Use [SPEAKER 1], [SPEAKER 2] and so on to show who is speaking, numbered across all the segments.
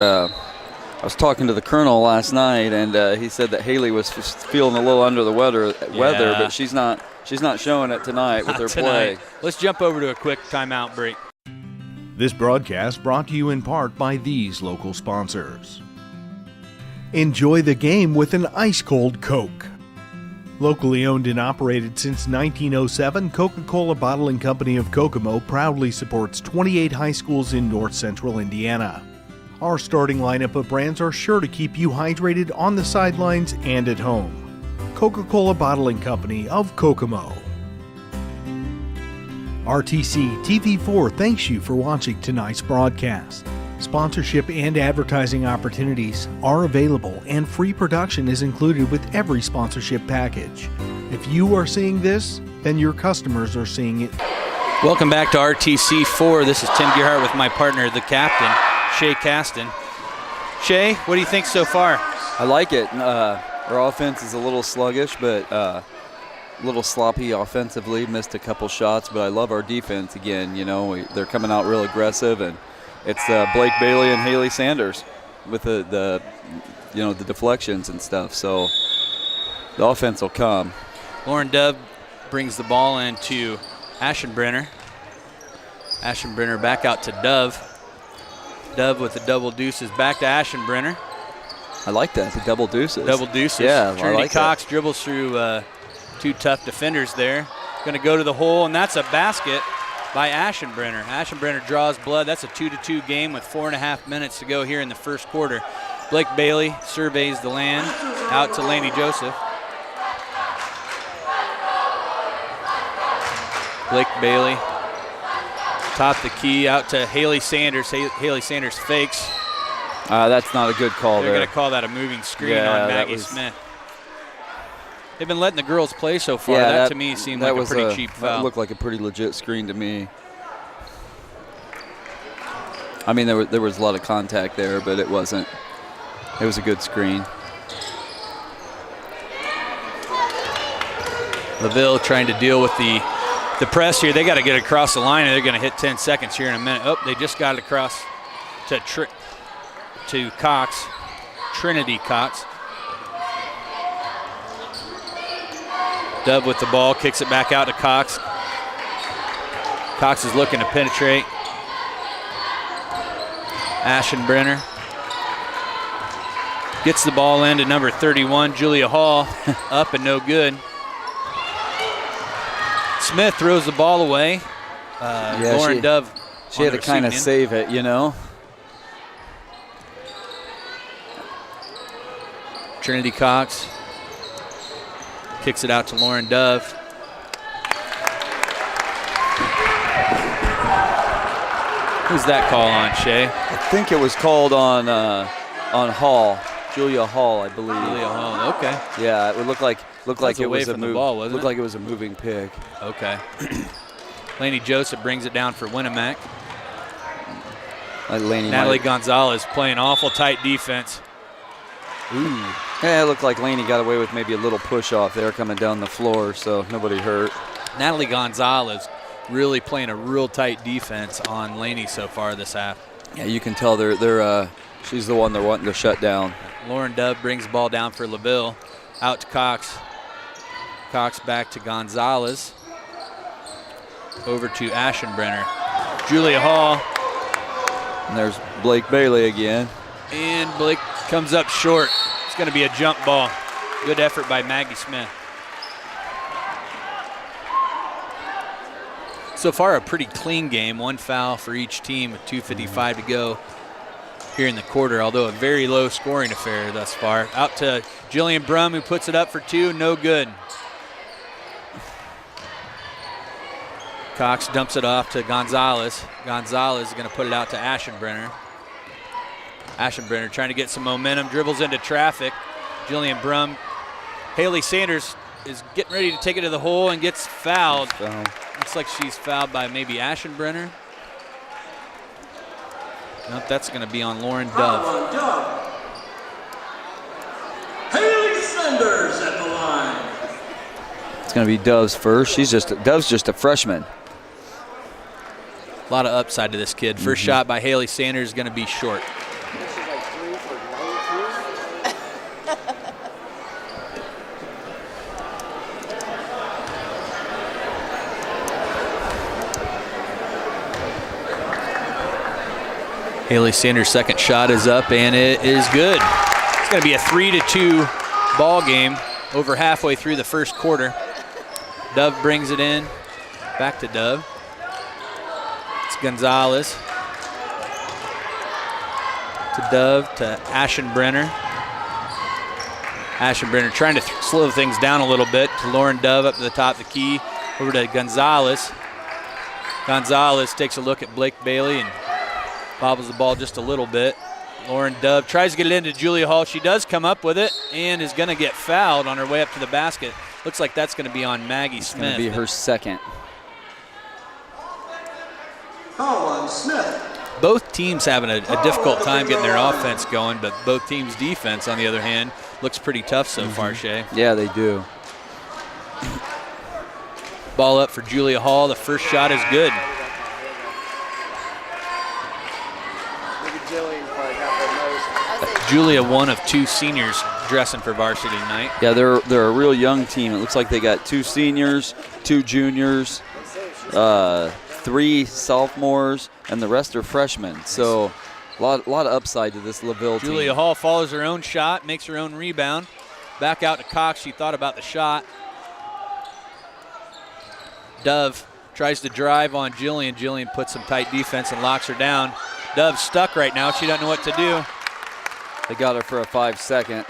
[SPEAKER 1] I was talking to the colonel last night, and he said that Haley was feeling a little under the weather, but she's not showing it tonight with her play.
[SPEAKER 2] Let's jump over to a quick timeout break.
[SPEAKER 3] This broadcast brought to you in part by these local sponsors. Enjoy the game with an ice-cold Coke. Locally owned and operated since 1907, Coca-Cola Bottling Company of Kokomo proudly supports 28 high schools in north central Indiana. Our starting lineup of brands are sure to keep you hydrated on the sidelines and at home. Coca-Cola Bottling Company of Kokomo. RTC TV4 thanks you for watching tonight's broadcast. Sponsorship and advertising opportunities are available, and free production is included with every sponsorship package. If you are seeing this, then your customers are seeing it.
[SPEAKER 2] Welcome back to RTC4. This is Tim Gearhart with my partner, the captain, Shay Caston. Shay, what do you think so far?
[SPEAKER 1] I like it. Our offense is a little sluggish, but a little sloppy offensively. Missed a couple shots, but I love our defense again. You know, they're coming out real aggressive, and it's Blake Bailey and Haley Sanders with the deflections and stuff. So the offense will come.
[SPEAKER 2] Lauren Dove brings the ball into Aschenbrenner. Aschenbrenner back out to Dove. Dove with the double deuces back to Aschenbrenner.
[SPEAKER 1] I like that, the double deuces.
[SPEAKER 2] Double deuces.
[SPEAKER 1] Yeah,
[SPEAKER 2] Trinity
[SPEAKER 1] I like
[SPEAKER 2] Cox
[SPEAKER 1] that.
[SPEAKER 2] Dribbles through two tough defenders there. Going to go to the hole, and that's a basket by Aschenbrenner. Aschenbrenner draws blood. That's a 2-2 game with 4.5 minutes to go here in the first quarter. Blake Bailey surveys the land out to Laney Joseph. Blake Bailey, top the key out to Haley Sanders. Haley Sanders fakes.
[SPEAKER 1] That's not a good call.
[SPEAKER 2] They're going to call that a moving screen on Maggie Smith. They've been letting the girls play so far.
[SPEAKER 1] Yeah,
[SPEAKER 2] that to me seemed like a pretty cheap foul.
[SPEAKER 1] That looked like a pretty legit screen to me. I mean, there was a lot of contact there, but it wasn't. It was a good screen.
[SPEAKER 2] LaVille trying to deal with the press here. They got to get across the line, and they're going to hit 10 seconds here in a minute. Oh, they just got it across to Cox, Trinity Cox. Dove with the ball, kicks it back out to Cox. Cox is looking to penetrate. Aschenbrenner gets the ball into number 31, Julia Hall, up and no good. Smith throws the ball away. Lauren Dove.
[SPEAKER 1] She had to kind of save it, you know.
[SPEAKER 2] Trinity Cox kicks it out to Lauren Dove. Who's that call on, Shay?
[SPEAKER 1] I think it was called on Hall, Julia Hall, I believe.
[SPEAKER 2] Julia Hall, okay.
[SPEAKER 1] Yeah, it looked like it was a move.
[SPEAKER 2] Ball, wasn't
[SPEAKER 1] looked like it was a moving pick.
[SPEAKER 2] Okay. Laney Joseph brings it down for Winamac. Natalie Gonzalez playing awful tight defense. Ooh.
[SPEAKER 1] Yeah, it looked like Laney got away with maybe a little push off there coming down the floor, so nobody hurt.
[SPEAKER 2] Natalie Gonzalez really playing a real tight defense on Laney so far this half.
[SPEAKER 1] Yeah, you can tell she's the one they're wanting to shut down.
[SPEAKER 2] Lauren Dove brings the ball down for LaVille. Out to Cox. Cox back to Gonzalez. Over to Aschenbrenner. Julia Hall.
[SPEAKER 1] And there's Blake Bailey again.
[SPEAKER 2] And Blake comes up short. It's going to be a jump ball. Good effort by Maggie Smith. So far, a pretty clean game. One foul for each team with 2:55 to go here in the quarter, although a very low scoring affair thus far. Out to Jillian Brum, who puts it up for two. No good. Cox dumps it off to Gonzalez. Gonzalez is going to put it out to Aschenbrenner. Aschenbrenner trying to get some momentum, dribbles into traffic. Jillian Brum. Haley Sanders is getting ready to take it to the hole and gets fouled. Looks like she's fouled by maybe Aschenbrenner. Nope, that's going to be on Lauren Dove.
[SPEAKER 4] Haley Sanders at the line.
[SPEAKER 1] It's going to be Dove's first. Dove's just a freshman.
[SPEAKER 2] A lot of upside to this kid. First shot by Haley Sanders is going to be short. Haley Sanders' second shot is up, and it is good. It's going to be a 3-2 ball game over halfway through the first quarter. Dove brings it in. Back to Dove. It's Gonzalez. To Dove, to Aschenbrenner. Aschenbrenner trying to slow things down a little bit to Lauren Dove up to the top of the key. Over to Gonzalez. Gonzalez takes a look at Blake Bailey and bobbles the ball just a little bit. Lauren Dove tries to get it into Julia Hall. She does come up with it and is going to get fouled on her way up to the basket. Looks like that's going to be on Maggie Smith.
[SPEAKER 1] It's going to be her second.
[SPEAKER 4] Foul on Smith.
[SPEAKER 2] Both teams having a difficult time getting their offense going, but both teams' defense, on the other hand, looks pretty tough so far, Shay.
[SPEAKER 1] Yeah, they do.
[SPEAKER 2] Ball up for Julia Hall. The first shot is good. Julia, one of two seniors dressing for varsity tonight.
[SPEAKER 1] Yeah, they're a real young team. It looks like they got 2 seniors, 2 juniors, 3 sophomores, and the rest are freshmen. So a lot of upside to this LaVille team.
[SPEAKER 2] Julia Hall follows her own shot, makes her own rebound. Back out to Cox. She thought about the shot. Dove tries to drive on Jillian. Jillian puts some tight defense and locks her down. Dove's stuck right now. She doesn't know what to do.
[SPEAKER 1] They got her for a 5-second.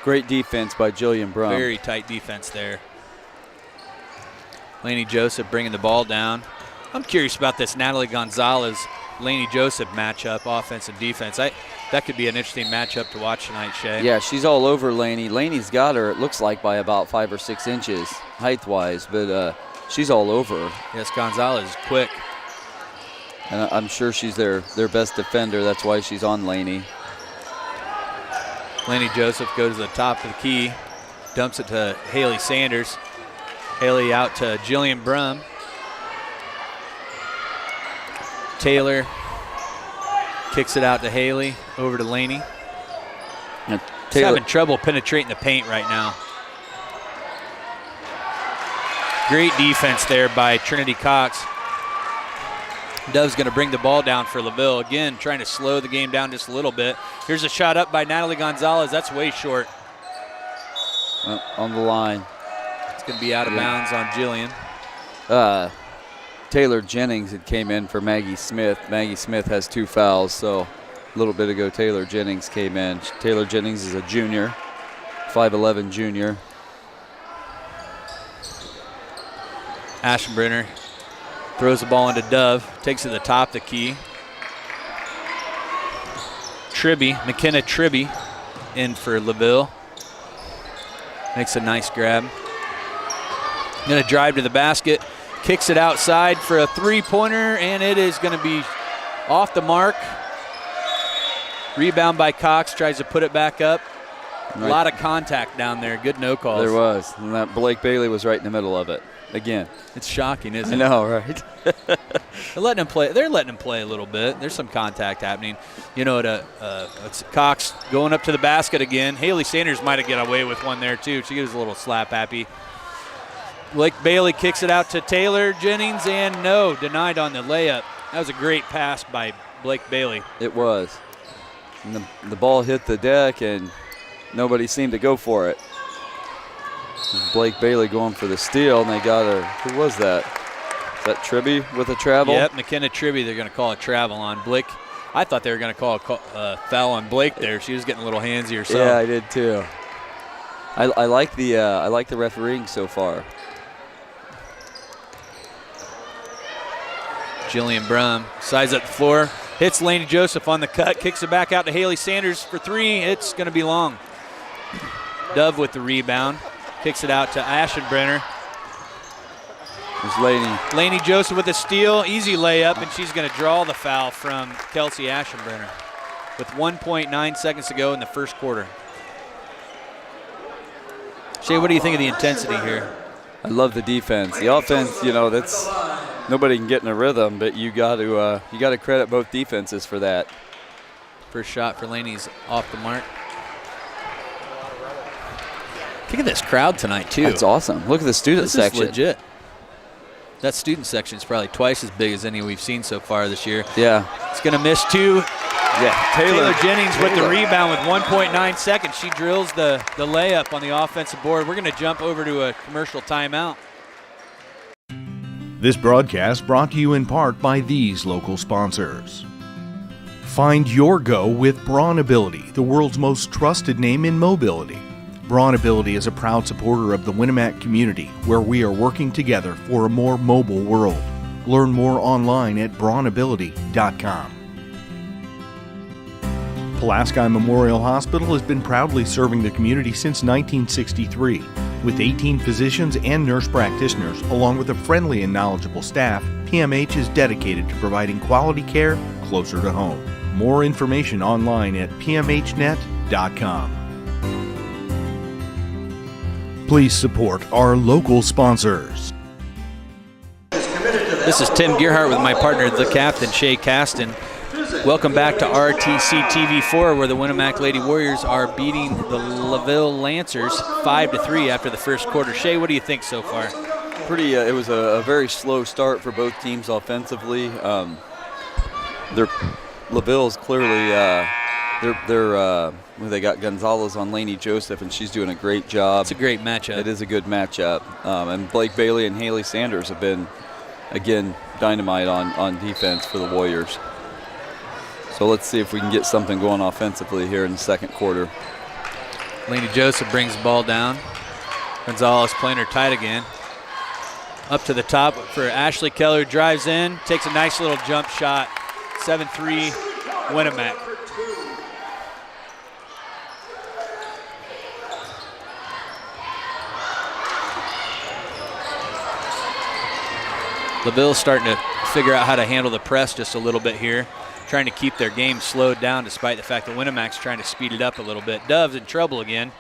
[SPEAKER 1] Great defense by Jillian Brum.
[SPEAKER 2] Very tight defense there. Lainey Joseph bringing the ball down. I'm curious about this Natalie Gonzalez, Lainey Joseph matchup, offense and defense. That could be an interesting matchup to watch tonight, Shay.
[SPEAKER 1] Yeah, she's all over Lainey. Lainey's got her, it looks like, by about 5 or 6 inches height-wise, but she's all over her.
[SPEAKER 2] Yes, Gonzalez is quick.
[SPEAKER 1] And I'm sure she's their best defender. That's why she's on Lainey.
[SPEAKER 2] Lainey Joseph goes to the top of the key, dumps it to Haley Sanders. Haley out to Jillian Brum. Taylor kicks it out to Haley, over to Lainey. She's having trouble penetrating the paint right now. Great defense there by Trinity Cox. Dove's going to bring the ball down for LaVille. Again, trying to slow the game down just a little bit. Here's a shot up by Natalie Gonzalez. That's way short.
[SPEAKER 1] On the line.
[SPEAKER 2] It's going to be out of bounds on Jillian.
[SPEAKER 1] Taylor Jennings had came in for Maggie Smith. Maggie Smith has 2 fouls, so a little bit ago Taylor Jennings came in. Taylor Jennings is a junior, 5'11" junior.
[SPEAKER 2] Aschenbrenner throws the ball into Dove, takes it to the top of the key. McKenna Tribby in for LaVille. Makes a nice grab. Going to drive to the basket, kicks it outside for a 3-pointer, and it is going to be off the mark. Rebound by Cox, tries to put it back up. Right. A lot of contact down there. Good no calls.
[SPEAKER 1] There was, and that Blake Bailey was right in the middle of it. Again,
[SPEAKER 2] it's shocking, isn't it?
[SPEAKER 1] I know, right?
[SPEAKER 2] They're letting him play. They're letting him play a little bit. There's some contact happening. You know, it's Cox going up to the basket again. Haley Sanders might have got away with one there too. She gives a little slap happy. Blake Bailey kicks it out to Taylor Jennings, and no, denied on the layup. That was a great pass by Blake Bailey.
[SPEAKER 1] It was. And the ball hit the deck, and nobody seemed to go for it. Blake Bailey going for the steal, and they got her. Who was that? Is that Tribby with a travel?
[SPEAKER 2] Yep, McKenna Tribby. They're going to call a travel on Blake. I thought they were going to call a foul on Blake there. She was getting a little handsy herself.
[SPEAKER 1] Yeah, I did too. I like the refereeing so far.
[SPEAKER 2] Jillian Brum sides up the floor, hits Lainey Joseph on the cut, kicks it back out to Haley Sanders for 3. It's going to be long. Dove with the rebound, kicks it out to Aschenbrenner.
[SPEAKER 1] There's Lainey.
[SPEAKER 2] Lainey Joseph with a steal, easy layup, and she's going to draw the foul from Kelsey Aschenbrenner with 1.9 seconds to go in the first quarter. Shay, what do you think of the intensity here?
[SPEAKER 1] I love the defense. The offense, you know, that's nobody can get in a rhythm, but you got to credit both defenses for that.
[SPEAKER 2] First shot for Lainey's off the mark. Look at this crowd tonight too.
[SPEAKER 1] That's awesome. Look at the student section.
[SPEAKER 2] This is legit. That student section is probably twice as big as any we've seen so far this year.
[SPEAKER 1] Yeah.
[SPEAKER 2] It's going to miss 2.
[SPEAKER 1] Yeah.
[SPEAKER 2] Taylor Jennings with the rebound with 1.9 seconds. She drills the layup on the offensive board. We're going to jump over to a commercial timeout.
[SPEAKER 3] This broadcast brought to you in part by these local sponsors. Find your go with Braun Ability, the world's most trusted name in mobility. Braun Ability is a proud supporter of the Winamac community, where we are working together for a more mobile world. Learn more online at braunability.com. Pulaski Memorial Hospital has been proudly serving the community since 1963. With 18 physicians and nurse practitioners, along with a friendly and knowledgeable staff, PMH is dedicated to providing quality care closer to home. More information online at pmhnet.com. Please support our local sponsors.
[SPEAKER 2] This is Tim Gearhart with my partner, the captain, Shay Caston. Welcome back to RTC TV4, where the Winamac Lady Warriors are beating the LaVille Lancers 5-3 after the first quarter. Shay, what do you think so far?
[SPEAKER 1] It was a very slow start for both teams offensively. LaVille's clearly they got Gonzalez on Lainey Joseph, and she's doing a great job.
[SPEAKER 2] It's a great matchup.
[SPEAKER 1] It is a good matchup. And Blake Bailey and Haley Sanders have been, again, dynamite on defense for the Warriors. So let's see if we can get something going offensively here in the second quarter.
[SPEAKER 2] Lainey Joseph brings the ball down. Gonzalez playing her tight again. Up to the top for Ashley Keller, drives in, takes a nice little jump shot. 7-3 Winamac. LaVille's starting to figure out how to handle the press just a little bit here, trying to keep their game slowed down despite the fact that Winamac's trying to speed it up a little bit. Dove's in trouble again.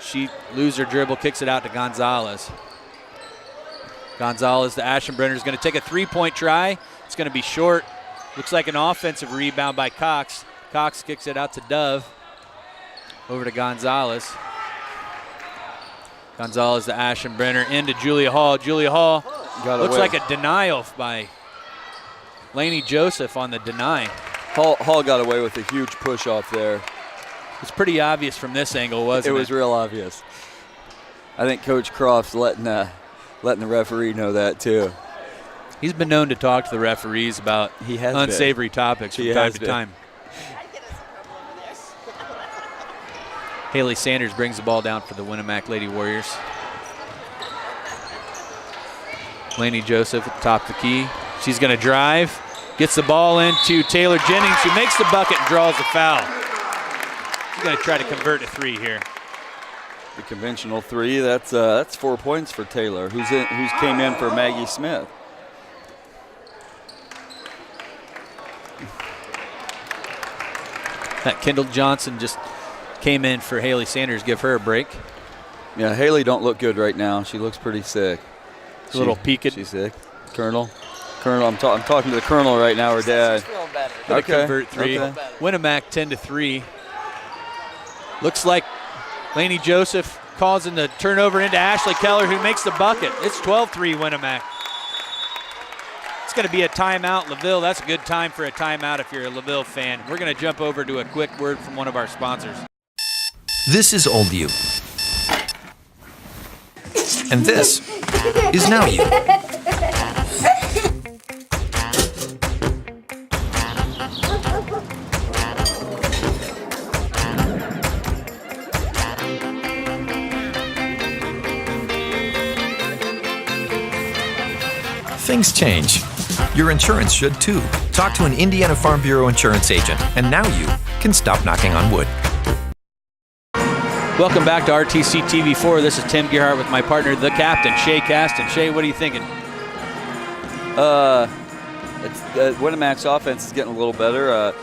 [SPEAKER 2] She loses her dribble, kicks it out to Gonzalez. Gonzalez, the Ashenbrenner, is going to take a three-point try. It's going to be short. Looks like an offensive rebound by Cox. Cox kicks it out to Dove. Over to Gonzalez. Gonzalez, the Ashenbrenner, into Julia Hall. Julia Hall looks like a denial by Lainey Joseph on the deny.
[SPEAKER 1] Hall got away with a huge push off there.
[SPEAKER 2] It's pretty obvious from this angle, wasn't it?
[SPEAKER 1] It was real obvious. I think Coach Croft's letting the referee know that too.
[SPEAKER 2] He's been known to talk to the referees about unsavory topics from time to time. Haley Sanders brings the ball down for the Winamac Lady Warriors. Lainey Joseph at the top of the key. She's going to drive, gets the ball into Taylor Jennings, who makes the bucket and draws the foul. She's going to try to convert a three here.
[SPEAKER 1] The conventional three. That's 4 points for Taylor, who's came in for Maggie Smith.
[SPEAKER 2] That Kendall Johnson just came in for Haley Sanders. Give her a break.
[SPEAKER 1] Yeah, Haley don't look good right now. She looks pretty sick.
[SPEAKER 2] A little peaked.
[SPEAKER 1] She's sick. Colonel, I'm talking to the Colonel right now, her dad.
[SPEAKER 5] She's feeling better.
[SPEAKER 2] Gonna convert three.
[SPEAKER 1] Okay.
[SPEAKER 2] Winamac 10-3. Looks like Lainey Joseph causing the turnover into Ashley Keller, who makes the bucket. It's 12-3 Winamac. It's going to be a timeout, LaVille. That's a good time for a timeout if you're a LaVille fan. We're going to jump over to a quick word from one of our sponsors.
[SPEAKER 6] This is old you. And this is now you. Things change. Your insurance should too. Talk to an Indiana Farm Bureau insurance agent, and now you can stop knocking on wood.
[SPEAKER 2] Welcome back to RTC TV4. This is Tim Gearhart with my partner, the captain, Shay Caston. Shay, what are you thinking?
[SPEAKER 1] Winamac's offense is getting a little better.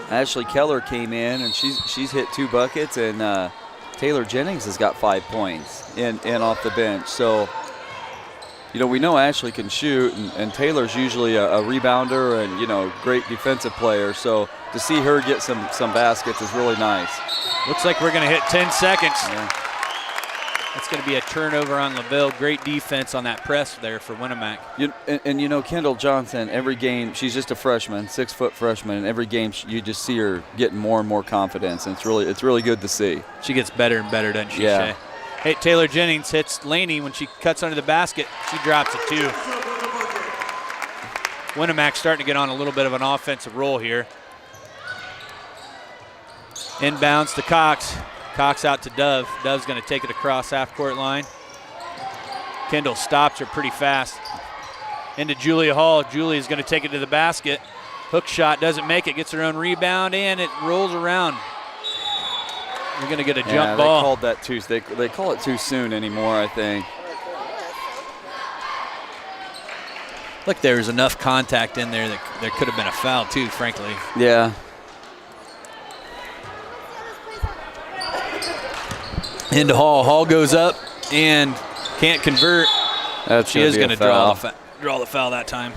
[SPEAKER 1] Ashley Keller came in, and she's hit 2 buckets, and Taylor Jennings has got 5 points in off the bench. So, we know Ashley can shoot, and Taylor's usually a rebounder and, great defensive player. So to see her get some baskets is really nice.
[SPEAKER 2] Looks like we're going to hit 10 seconds.
[SPEAKER 1] Yeah.
[SPEAKER 2] That's going to be a turnover on LaVille. Great defense on that press there for Winamac.
[SPEAKER 1] You know, Kendall Johnson, every game, she's just a freshman, 6-foot freshman, and every game you just see her getting more and more confidence, and it's really good to see.
[SPEAKER 2] She gets better and better, doesn't she,
[SPEAKER 1] Yeah.
[SPEAKER 2] Shay? Hey, Taylor Jennings hits Laney when she cuts under the basket. She drops it, too. Winamac starting to get on a little bit of an offensive roll here. Inbounds to Cox. Cox out to Dove. Dove's going to take it across half-court line. Kendall stops her pretty fast. Into Julia Hall. Julia's going to take it to the basket. Hook shot, doesn't make it. Gets her own rebound, and it rolls around. We're going to get a jump ball.
[SPEAKER 1] They called that too. They call it too soon anymore, I think.
[SPEAKER 2] Look, there was enough contact in there that there could have been a foul, too, frankly.
[SPEAKER 1] Yeah.
[SPEAKER 2] Into Hall. Hall goes up and can't convert. She is going to draw the foul that time.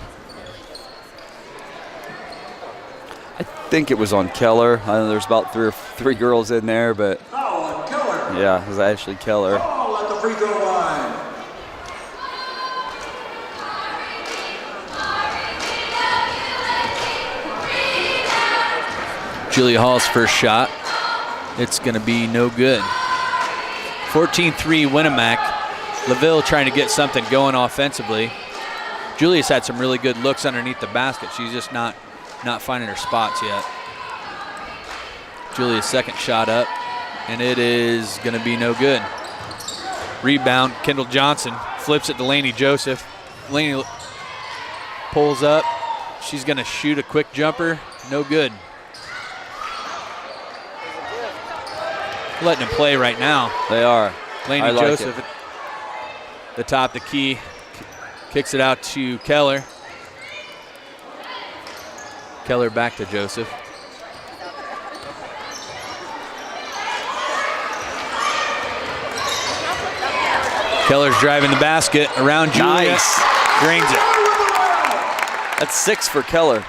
[SPEAKER 1] I think it was on Keller. I know there's about three girls in there, but
[SPEAKER 4] Foul on Keller.
[SPEAKER 1] yeah, it was actually Keller.
[SPEAKER 4] Foul at the free throw line.
[SPEAKER 2] Julia Hall's first shot. It's going to be no good. 14-3 Winamac. LaVille trying to get something going offensively. Julia's had some really good looks underneath the basket. She's just not finding her spots yet. Julia's second shot up, and it is going to be no good. Rebound, Kendall Johnson flips it to Laney Joseph. Laney pulls up. She's going to shoot a quick jumper. No good. Letting him play right now.
[SPEAKER 1] They are.
[SPEAKER 2] Laney Joseph at the top of the key. Kicks it out to Keller. Keller back to Joseph. Keller's driving the basket around Julia.
[SPEAKER 1] Nice.
[SPEAKER 2] Drains it.
[SPEAKER 1] That's 6 for Keller.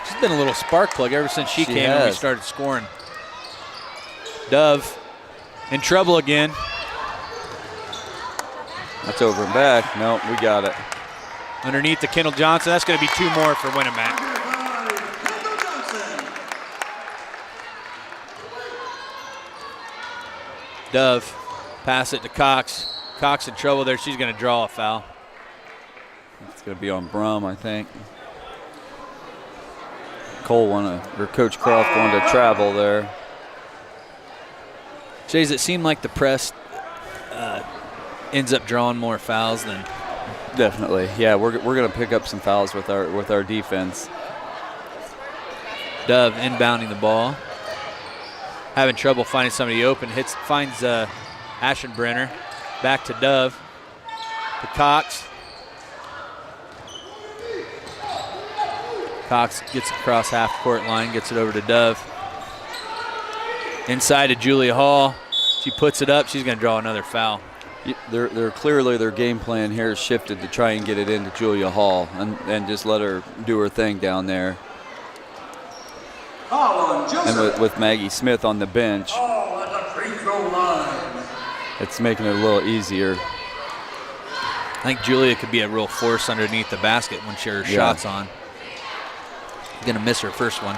[SPEAKER 2] She's been a little spark plug ever since she came and we started scoring. Dove in trouble again.
[SPEAKER 1] That's over and back. No, we got it.
[SPEAKER 2] Underneath the Kendall Johnson. That's going to be 2 more for Winamac.
[SPEAKER 4] Kendall Johnson.
[SPEAKER 2] Dove, pass it to Cox. Cox in trouble there. She's going to draw a foul.
[SPEAKER 1] It's going to be on Brum, I think. Coach Croft wanted to travel there.
[SPEAKER 2] Shays, it seemed like the press ends up drawing more fouls than.
[SPEAKER 1] Definitely, yeah. We're going to pick up some fouls with our defense.
[SPEAKER 2] Dove inbounding the ball, having trouble finding somebody open. Finds Aschenbrenner, back to Dove, to Cox. Cox gets across half-court line, gets it over to Dove. Inside to Julia Hall. She puts it up. She's going to draw another foul.
[SPEAKER 1] They're clearly their game plan here is shifted to try and get it into Julia Hall and just let her do her thing down there.
[SPEAKER 4] Foul on Joseph.
[SPEAKER 1] And with Maggie Smith on the bench,
[SPEAKER 4] Foul at the free throw line.
[SPEAKER 1] it's making it a little easier.
[SPEAKER 2] I think Julia could be a real force underneath the basket when her shot's on. Going to miss her first one.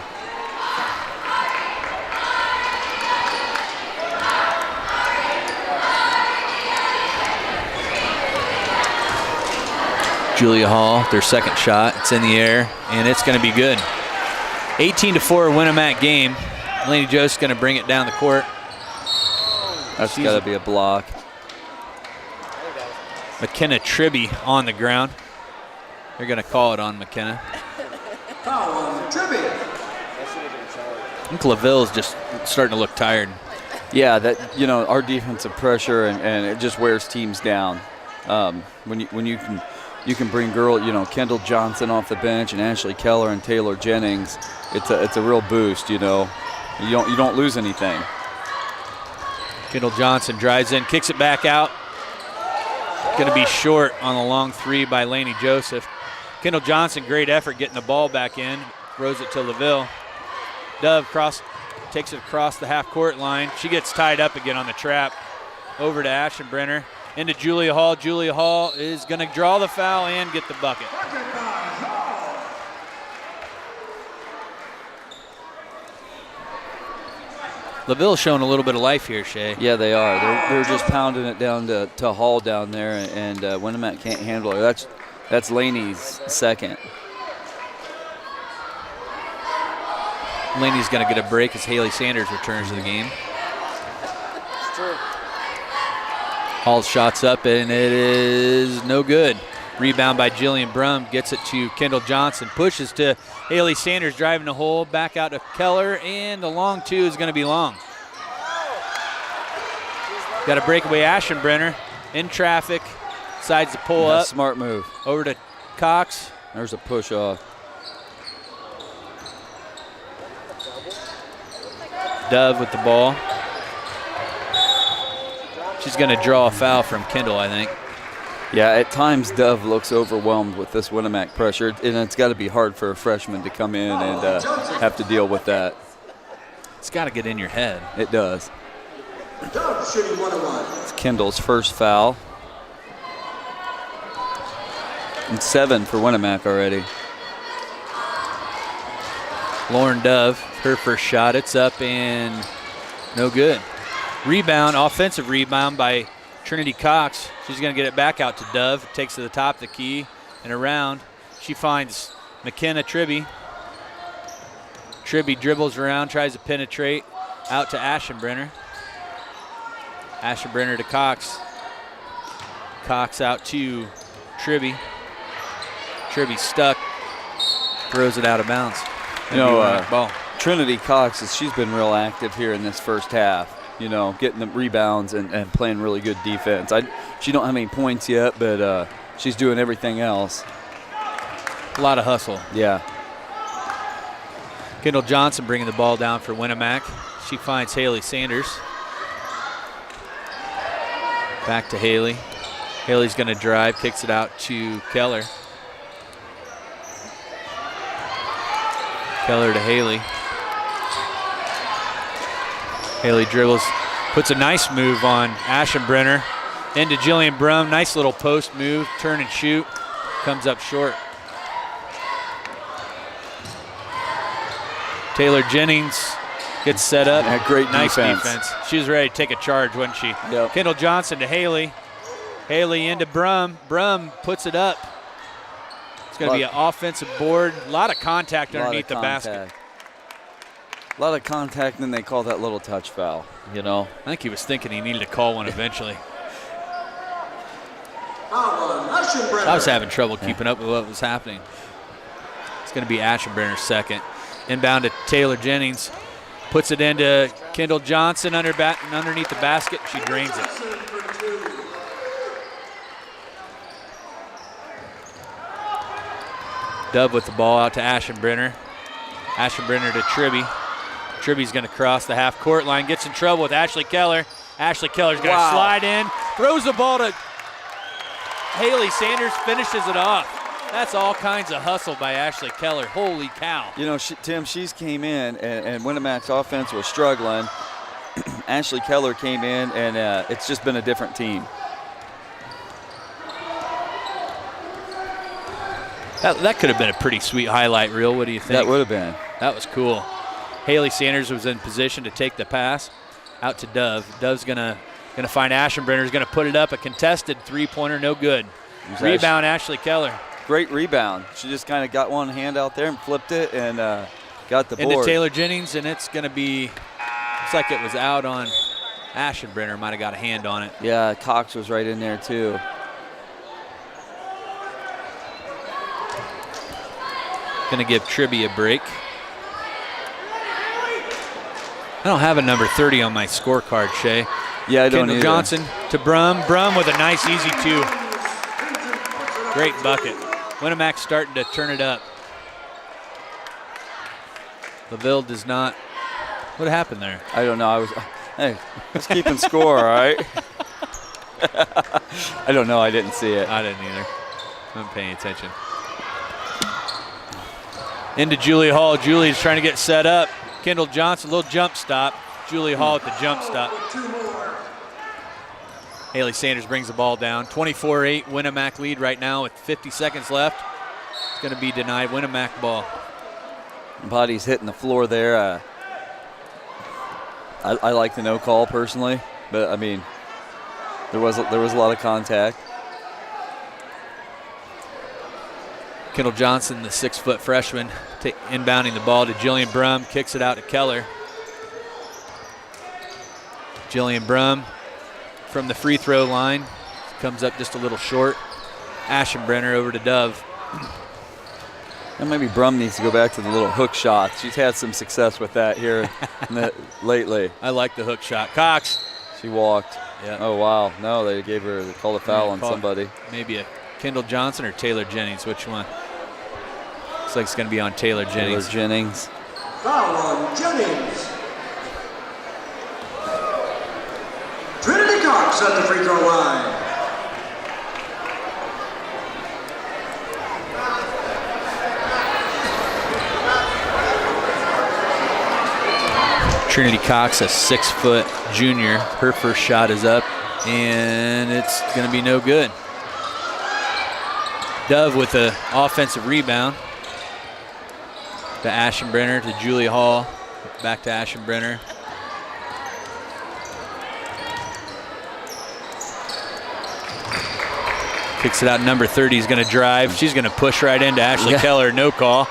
[SPEAKER 2] Julia Hall, their second shot. It's in the air, and it's going to be good. 18-4 Winamac game. Laney Joseph's going to bring it down the court.
[SPEAKER 1] That's got to be a block.
[SPEAKER 2] McKenna Tribby on the ground. They're going to call it on McKenna.
[SPEAKER 4] Foul on Tribby.
[SPEAKER 2] I think LaVille is just starting to look tired.
[SPEAKER 1] Yeah, our defensive pressure and it just wears teams down. When you can bring Kendall Johnson off the bench and Ashley Keller and Taylor Jennings, it's a real boost. You don't lose anything.
[SPEAKER 2] Kendall Johnson drives in, kicks it back out. Going to be short on the long 3 by Laney Joseph. Kendall Johnson, great effort getting the ball back in. Throws it to LaVille. Dove takes it across the half-court line. She gets tied up again on the trap. over to Aschenbrenner. Into Julia Hall. Julia Hall is going to draw the foul and get the bucket. LaVille showing a little bit of life here, Shay.
[SPEAKER 1] Yeah, they are. They're just pounding it down to Hall down there, and Winamac can't handle her. That's Laney's second.
[SPEAKER 2] Laney's going to get a break as Haley Sanders returns to the game.
[SPEAKER 5] It's true.
[SPEAKER 2] Hall's shot's up, and it is no good. Rebound by Jillian Brum, gets it to Kendall Johnson, pushes to Haley Sanders, driving the hole, back out to Keller, and the long two is going to be long. Got a breakaway Aschenbrenner in traffic, decides to pull up.
[SPEAKER 1] Smart move.
[SPEAKER 2] Over to Cox.
[SPEAKER 1] There's a push off.
[SPEAKER 2] Dove with the ball. She's going to draw a foul from Kendall, I think.
[SPEAKER 1] Yeah, at times Dove looks overwhelmed with this Winamac pressure, and it's got to be hard for a freshman to come in and have to deal with that.
[SPEAKER 2] It's got to get in your head.
[SPEAKER 1] It does.
[SPEAKER 4] Dove shooting 1-1.
[SPEAKER 1] It's Kendall's first foul. And 7 for Winamac already.
[SPEAKER 2] Lauren Dove, her first shot, it's up and no good. Rebound, offensive rebound by Trinity Cox. She's going to get it back out to Dove. Takes to the top of the key and around. She finds McKenna Tribby. Tribby dribbles around, tries to penetrate out to Aschenbrenner. Aschenbrenner to Cox. Cox out to Tribby. Tribby stuck. Throws it out of bounds.
[SPEAKER 1] You know,
[SPEAKER 2] ball.
[SPEAKER 1] Trinity Cox, she's been real active here in this first half. You know, getting the rebounds and playing really good defense. She don't have any points yet, but she's doing everything else.
[SPEAKER 2] A lot of hustle.
[SPEAKER 1] Yeah.
[SPEAKER 2] Kendall Johnson bringing the ball down for Winamac. She finds Haley Sanders. Back to Haley. Haley's going to drive, kicks it out to Keller. Keller to Haley. Haley dribbles, puts a nice move on Aschenbrenner. Into Jillian Brum, nice little post move, turn and shoot, comes up short. Taylor Jennings gets set up.
[SPEAKER 1] Yeah, great
[SPEAKER 2] nice
[SPEAKER 1] defense.
[SPEAKER 2] She was ready to take a charge, wasn't she?
[SPEAKER 1] Yep.
[SPEAKER 2] Kendall Johnson to Haley. Haley into Brum. Brum puts it up. It's going to be an offensive board. A lot of contact underneath the basket.
[SPEAKER 1] A lot of contact, and then they call that little touch foul, you know.
[SPEAKER 2] I think he was thinking he needed to call one eventually. I was having trouble keeping up with what was happening. It's going to be Aschenbrenner's second. Inbound to Taylor Jennings. Puts it into Kendall Johnson underneath the basket. She drains it. Dove with the ball out to Aschenbrenner. Aschenbrenner to Tribby. Tribby's going to cross the half-court line, gets in trouble with Ashley Keller. Ashley Keller's going to slide in, throws the ball to Haley Sanders, finishes it off. That's all kinds of hustle by Ashley Keller. Holy cow.
[SPEAKER 1] You know, Tim, she's came in, and Winamac's offense was struggling. Ashley Keller came in, and it's just been a different team.
[SPEAKER 2] That could have been a pretty sweet highlight reel. What do you think?
[SPEAKER 1] That would have been.
[SPEAKER 2] That was cool. Haley Sanders was in position to take the pass out to Dove. Dove's gonna find Aschenbrenner's gonna put it up. A contested three-pointer, no good. Rebound, Ashley Keller.
[SPEAKER 1] Great rebound. She just kind of got one hand out there and flipped it and got the board.
[SPEAKER 2] Into Taylor Jennings, and it's gonna be. Looks like it was out on Aschenbrenner. Might have got a hand on it.
[SPEAKER 1] Yeah, Cox was right in there too.
[SPEAKER 2] Gonna give Tribby a break. I don't have a number 30 on my scorecard, Shay.
[SPEAKER 1] Yeah, I don't
[SPEAKER 2] Kendall
[SPEAKER 1] either.
[SPEAKER 2] Johnson to Brum. Brum with a nice easy two. Great bucket. Winamac's starting to turn it up. LaVille does not. What happened there?
[SPEAKER 1] I don't know. Hey, just keeping score, all right? I don't know. I didn't see it.
[SPEAKER 2] I didn't either. I'm paying attention. Into Julia Hall. Julie's trying to get set up. Kendall Johnson, little jump stop. Julia Hall at the jump stop. Haley Sanders brings the ball down. 24-8 Winamac lead right now with 50 seconds left. It's going to be denied. Winamac ball.
[SPEAKER 1] Body's hitting the floor there. I like the no call personally, but I mean, there was a lot of contact.
[SPEAKER 2] Kendall Johnson, the 6-foot freshman, inbounding the ball to Jillian Brum, kicks it out to Keller. Jillian Brum from the free throw line comes up just a little short. Aschenbrenner over to Dove.
[SPEAKER 1] And maybe Brum needs to go back to the little hook shots. She's had some success with that here lately.
[SPEAKER 2] I like the hook shot. Cox.
[SPEAKER 1] She walked.
[SPEAKER 2] Yeah.
[SPEAKER 1] Oh, wow. No, they called a foul on somebody.
[SPEAKER 2] Maybe a Kendall Johnson or Taylor Jennings. Which one? Looks like it's going to be on Taylor Jennings.
[SPEAKER 1] Taylor Jennings.
[SPEAKER 4] Foul on Jennings. Trinity Cox at the free throw line.
[SPEAKER 2] Trinity Cox, a 6-foot junior. Her first shot is up, and it's going to be no good. Dove with the offensive rebound. To Aschenbrenner, to Julie Hall. Back to Aschenbrenner. Kicks it out. Number 30 is going to drive. She's going to push right into Ashley Keller. No call.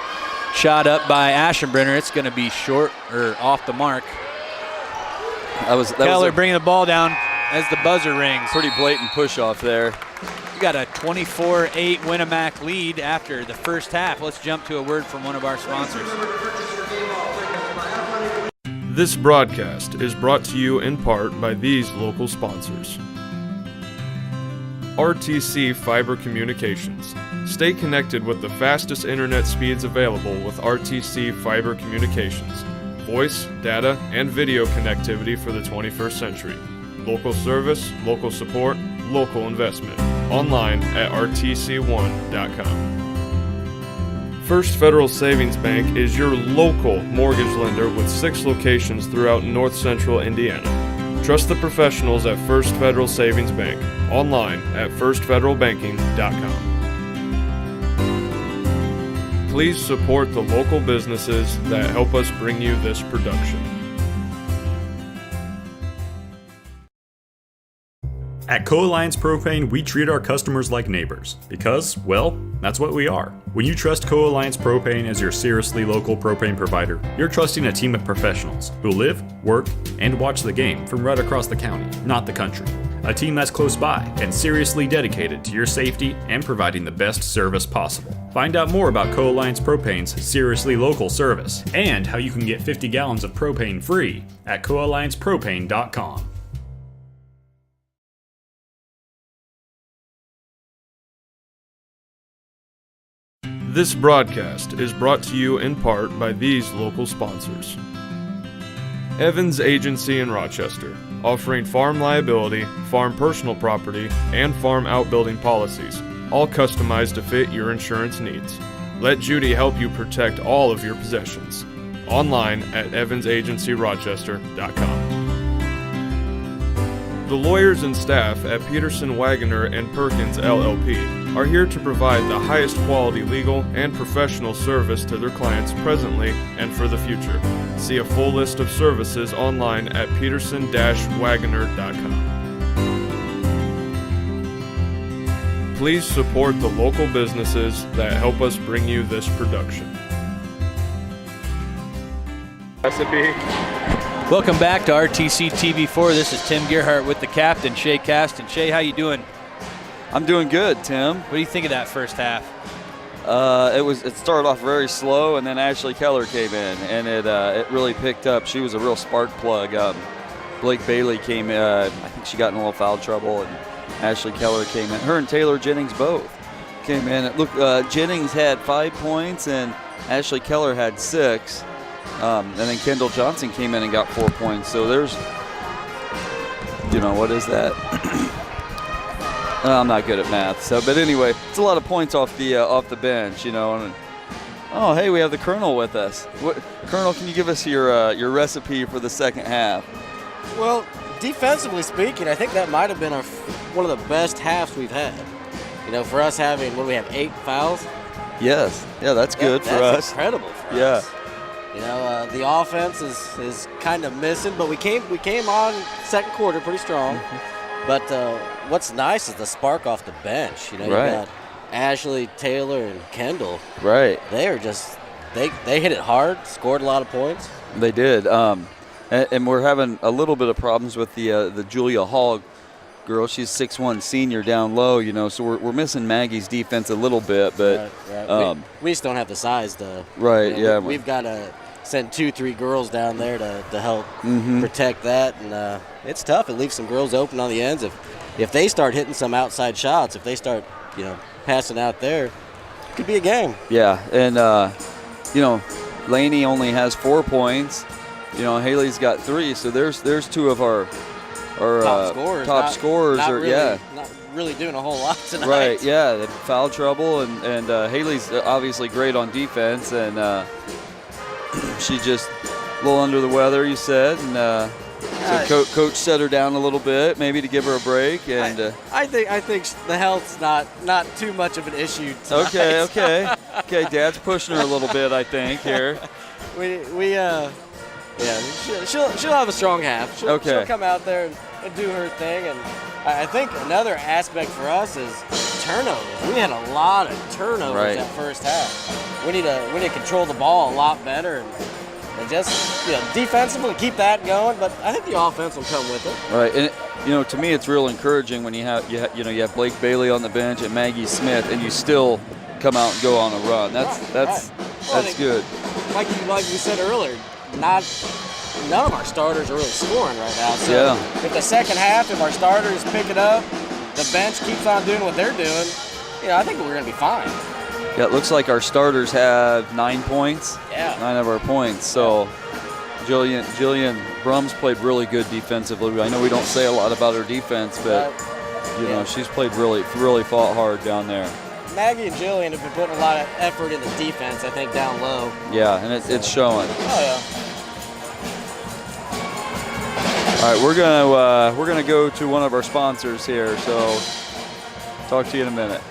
[SPEAKER 2] Shot up by Aschenbrenner. It's going to be short or off the mark. Keller bringing the ball down as the buzzer rings.
[SPEAKER 1] Pretty blatant push off there.
[SPEAKER 2] We got a 24-8 Winamac lead after the first half. Let's jump to a word from one of our sponsors.
[SPEAKER 7] This broadcast is brought to you in part by these local sponsors. RTC Fiber Communications. Stay connected with the fastest internet speeds available with RTC Fiber Communications. Voice, data, and video connectivity for the 21st century. Local service, local support, local investment. Online at rtc1.com. First Federal Savings Bank is your local mortgage lender with 6 locations throughout north central Indiana. Trust the professionals at First Federal Savings Bank. Online at firstfederalbanking.com. Please support the local businesses that help us bring you this production.
[SPEAKER 8] At Co-Alliance Propane, we treat our customers like neighbors because, well, that's what we are. When you trust Co-Alliance Propane as your seriously local propane provider, you're trusting a team of professionals who live, work, and watch the game from right across the county, not the country. A team that's close by and seriously dedicated to your safety and providing the best service possible. Find out more about Co-Alliance Propane's seriously local service and how you can get 50 gallons of propane free at coalliancepropane.com.
[SPEAKER 7] This broadcast is brought to you in part by these local sponsors. Evans Agency in Rochester, offering farm liability, farm personal property, and farm outbuilding policies, all customized to fit your insurance needs. Let Judy help you protect all of your possessions. Online at evansagencyrochester.com. The lawyers and staff at Peterson, Wagoner & Perkins LLP are here to provide the highest quality legal and professional service to their clients presently and for the future. See a full list of services online at peterson-wagoner.com. Please support the local businesses that help us bring you this production. Recipe.
[SPEAKER 2] Welcome back to RTC TV4. This is Tim Gerhart with the captain, Shay Caston. Shay, how you doing?
[SPEAKER 1] I'm doing good, Tim.
[SPEAKER 2] What do you think of that first half?
[SPEAKER 1] It started off very slow, and then Ashley Keller came in, and it really picked up. She was a real spark plug. Blake Bailey came in. I think she got in a little foul trouble, and Ashley Keller came in. Her and Taylor Jennings both came in. Jennings had 5 points, and Ashley Keller had 6. And then Kendall Johnson came in and got 4 points. So there's, what is that? I'm not good at math. But anyway, it's a lot of points off the bench, And, oh, hey, we have the Colonel with us. Colonel, can you give us your recipe for the second half?
[SPEAKER 5] Well, defensively speaking, I think that might have been one of the best halves we've had. You know, for us having, what do we have, 8 fouls?
[SPEAKER 1] Yes. Yeah, that's good for
[SPEAKER 5] That's
[SPEAKER 1] us.
[SPEAKER 5] incredible for
[SPEAKER 1] Yeah.
[SPEAKER 5] us. You know, the offense is kind of missing, but we came on second quarter pretty strong. But what's nice is the spark off the bench. You know,
[SPEAKER 1] Right.
[SPEAKER 5] you got Ashley, Taylor, and Kendall.
[SPEAKER 1] Right.
[SPEAKER 5] They are just they hit it hard, scored a lot of points.
[SPEAKER 1] They did. And we're having a little bit of problems with the Julia Hall girl. She's 6'1", senior down low, you know, so we're missing Maggie's defense a little bit. But
[SPEAKER 5] Right. We just don't have the size to.
[SPEAKER 1] Right,
[SPEAKER 5] you know,
[SPEAKER 1] yeah.
[SPEAKER 5] We've got to send 2-3 girls down there to help protect that, and it's tough. It leaves some girls open on the ends. If they start hitting some outside shots, if they start, you know, passing out there, it could be a game.
[SPEAKER 1] Yeah, and you know, Laney only has 4 points. You know, Haley's got 3, so there's 2 of our top scorers.
[SPEAKER 5] Not
[SPEAKER 1] are
[SPEAKER 5] really,
[SPEAKER 1] yeah.
[SPEAKER 5] not really doing a whole lot tonight.
[SPEAKER 1] Right, yeah, they foul trouble, and Haley's obviously great on defense, and she's just a little under the weather, you said, and so coach set her down a little bit, maybe to give her a break, and
[SPEAKER 5] I think the health's not too much of an issue tonight.
[SPEAKER 1] okay, Dad's pushing her a little bit, I think here.
[SPEAKER 5] She'll have a strong half. She'll come out there and do her thing, and I think another aspect for us is turnovers. We had a lot of turnovers that first half. We need to control the ball a lot better and just, you know, defensively keep that going. But I think the offense will come with it.
[SPEAKER 1] Right, and you know, to me, it's real encouraging when you have Blake Bailey on the bench and Maggie Smith, and you still come out and go on a run. That's good.
[SPEAKER 5] Like you said earlier, none of our starters are really scoring right now. So if the second half, if our starters pick it up, the bench keeps on doing what they're doing, you know, I think we're going to be fine.
[SPEAKER 1] Yeah, it looks like our starters have 9 points.
[SPEAKER 5] Yeah.
[SPEAKER 1] 9 of our points. So Jillian Brum's played really good defensively. I know we don't say a lot about her defense, but you know, she's played really fought hard down there.
[SPEAKER 5] Maggie and Jillian have been putting a lot of effort into defense, I think, down low.
[SPEAKER 1] Yeah, and it's showing.
[SPEAKER 5] Oh
[SPEAKER 1] yeah. All right, we're gonna go to one of our sponsors here. So talk to you in a minute.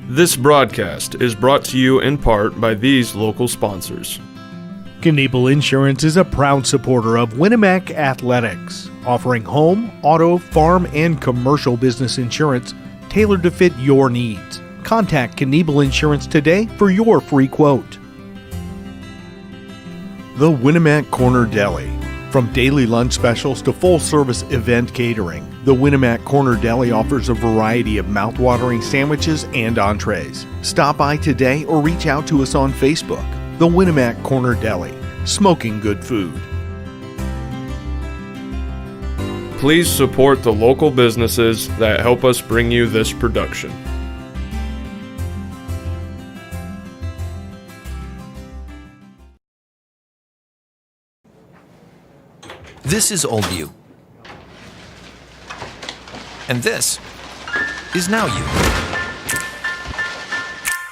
[SPEAKER 7] This broadcast is brought to you in part by these local sponsors.
[SPEAKER 3] Knievel Insurance is a proud supporter of Winamac Athletics, offering home, auto, farm, and commercial business insurance tailored to fit your needs. Contact Knievel Insurance today for your free quote. The Winamac Corner Deli. From daily lunch specials to full-service event catering, the Winamac Corner Deli offers a variety of mouth-watering sandwiches and entrees. Stop by today or reach out to us on Facebook. The Winamac Corner Deli, smoking good food.
[SPEAKER 7] Please support the local businesses that help us bring you this production.
[SPEAKER 6] This is Oldview. And this is Now You.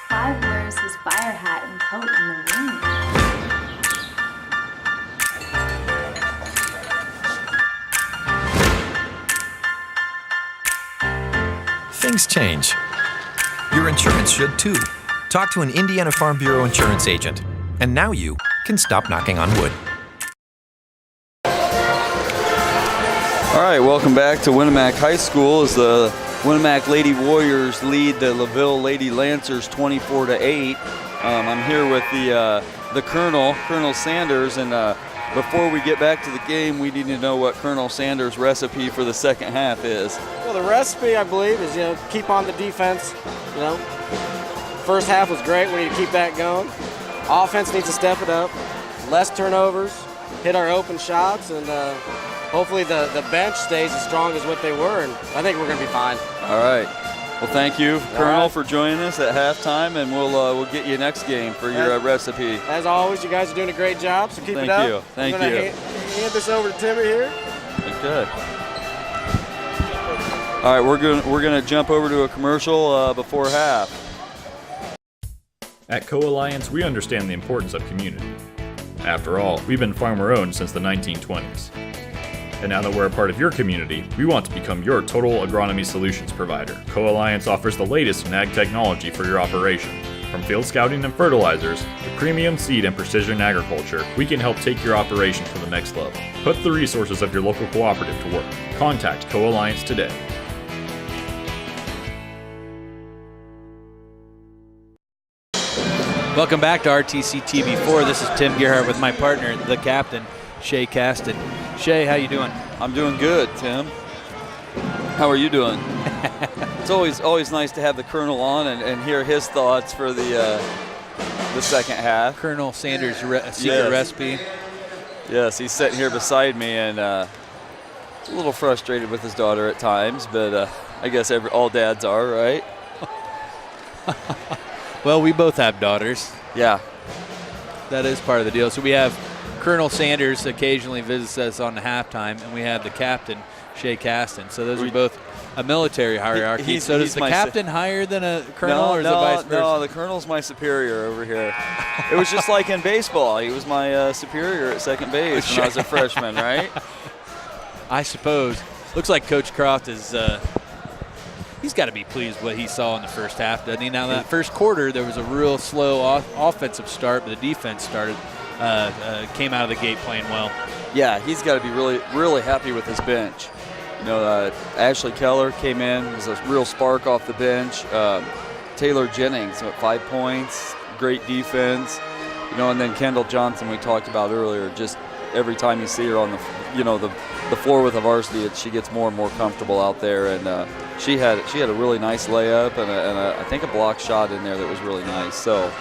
[SPEAKER 9] Clive wears his fire hat and coat in the rain.
[SPEAKER 6] Things change. Your insurance should too. Talk to an Indiana Farm Bureau insurance agent. And now you can stop knocking on wood.
[SPEAKER 1] All right, welcome back to Winamac High School as the Winamac Lady Warriors lead the LaVille Lady Lancers 24-8. I'm here with the Colonel Sanders, and before we get back to the game, we need to know what Colonel Sanders' recipe for the second half is.
[SPEAKER 5] Well, the recipe, I believe, is, you know, keep on the defense. You know, first half was great. We need to keep that going. Offense needs to step it up. Less turnovers, hit our open shots, and hopefully the bench stays as strong as what they were, and I think we're going to be fine.
[SPEAKER 1] All right. Well, thank you, Colonel, for joining us at halftime, and we'll get you next game for your recipe.
[SPEAKER 5] As always, you guys are doing a great job, so keep it up.
[SPEAKER 1] Thank you.
[SPEAKER 5] I'm going to hand this over to Timmy here.
[SPEAKER 1] Okay. All right, we're gonna jump over to a commercial before half.
[SPEAKER 8] At Co-Alliance, we understand the importance of community. After all, we've been farmer-owned since the 1920s. And now that we're a part of your community, we want to become your total agronomy solutions provider. Co-Alliance offers the latest in ag technology for your operation. From field scouting and fertilizers to premium seed and precision agriculture, we can help take your operation to the next level. Put the resources of your local cooperative to work. Contact Co-Alliance today.
[SPEAKER 2] Welcome back to RTC TV4. This is Tim Gerhardt with my partner, the captain, Shay Caston. Shay, how you doing?
[SPEAKER 1] I'm doing good, Tim. How are you doing? It's always nice to have the Colonel on and hear his thoughts for the second half.
[SPEAKER 2] Colonel Sanders' secret recipe.
[SPEAKER 1] Yes, he's sitting here beside me and a little frustrated with his daughter at times, but I guess all dads are, right?
[SPEAKER 2] Well, we both have daughters.
[SPEAKER 1] Yeah.
[SPEAKER 2] That is part of the deal. So we have Colonel Sanders occasionally visits us on the halftime, and we have the captain, Shay Caston. So those are both a military hierarchy. So does the captain higher than a colonel, or is it vice versa?
[SPEAKER 1] No, the colonel's my superior over here. It was just like in baseball. He was my superior at second base when I was a freshman, right?
[SPEAKER 2] I suppose. Looks like Coach Croft is he's got to be pleased with what he saw in the first half, doesn't he? Now, that first quarter, there was a real slow offensive start, but the defense came out of the gate playing well.
[SPEAKER 1] Yeah, he's got to be really, really happy with his bench. You know, Ashley Keller came in, was a real spark off the bench. Taylor Jennings with 5 points, great defense. You know, and then Kendall Johnson we talked about earlier. Just every time you see her on the floor with the varsity, she gets more and more comfortable out there. And she had a really nice layup and I think a block shot in there that was really nice. So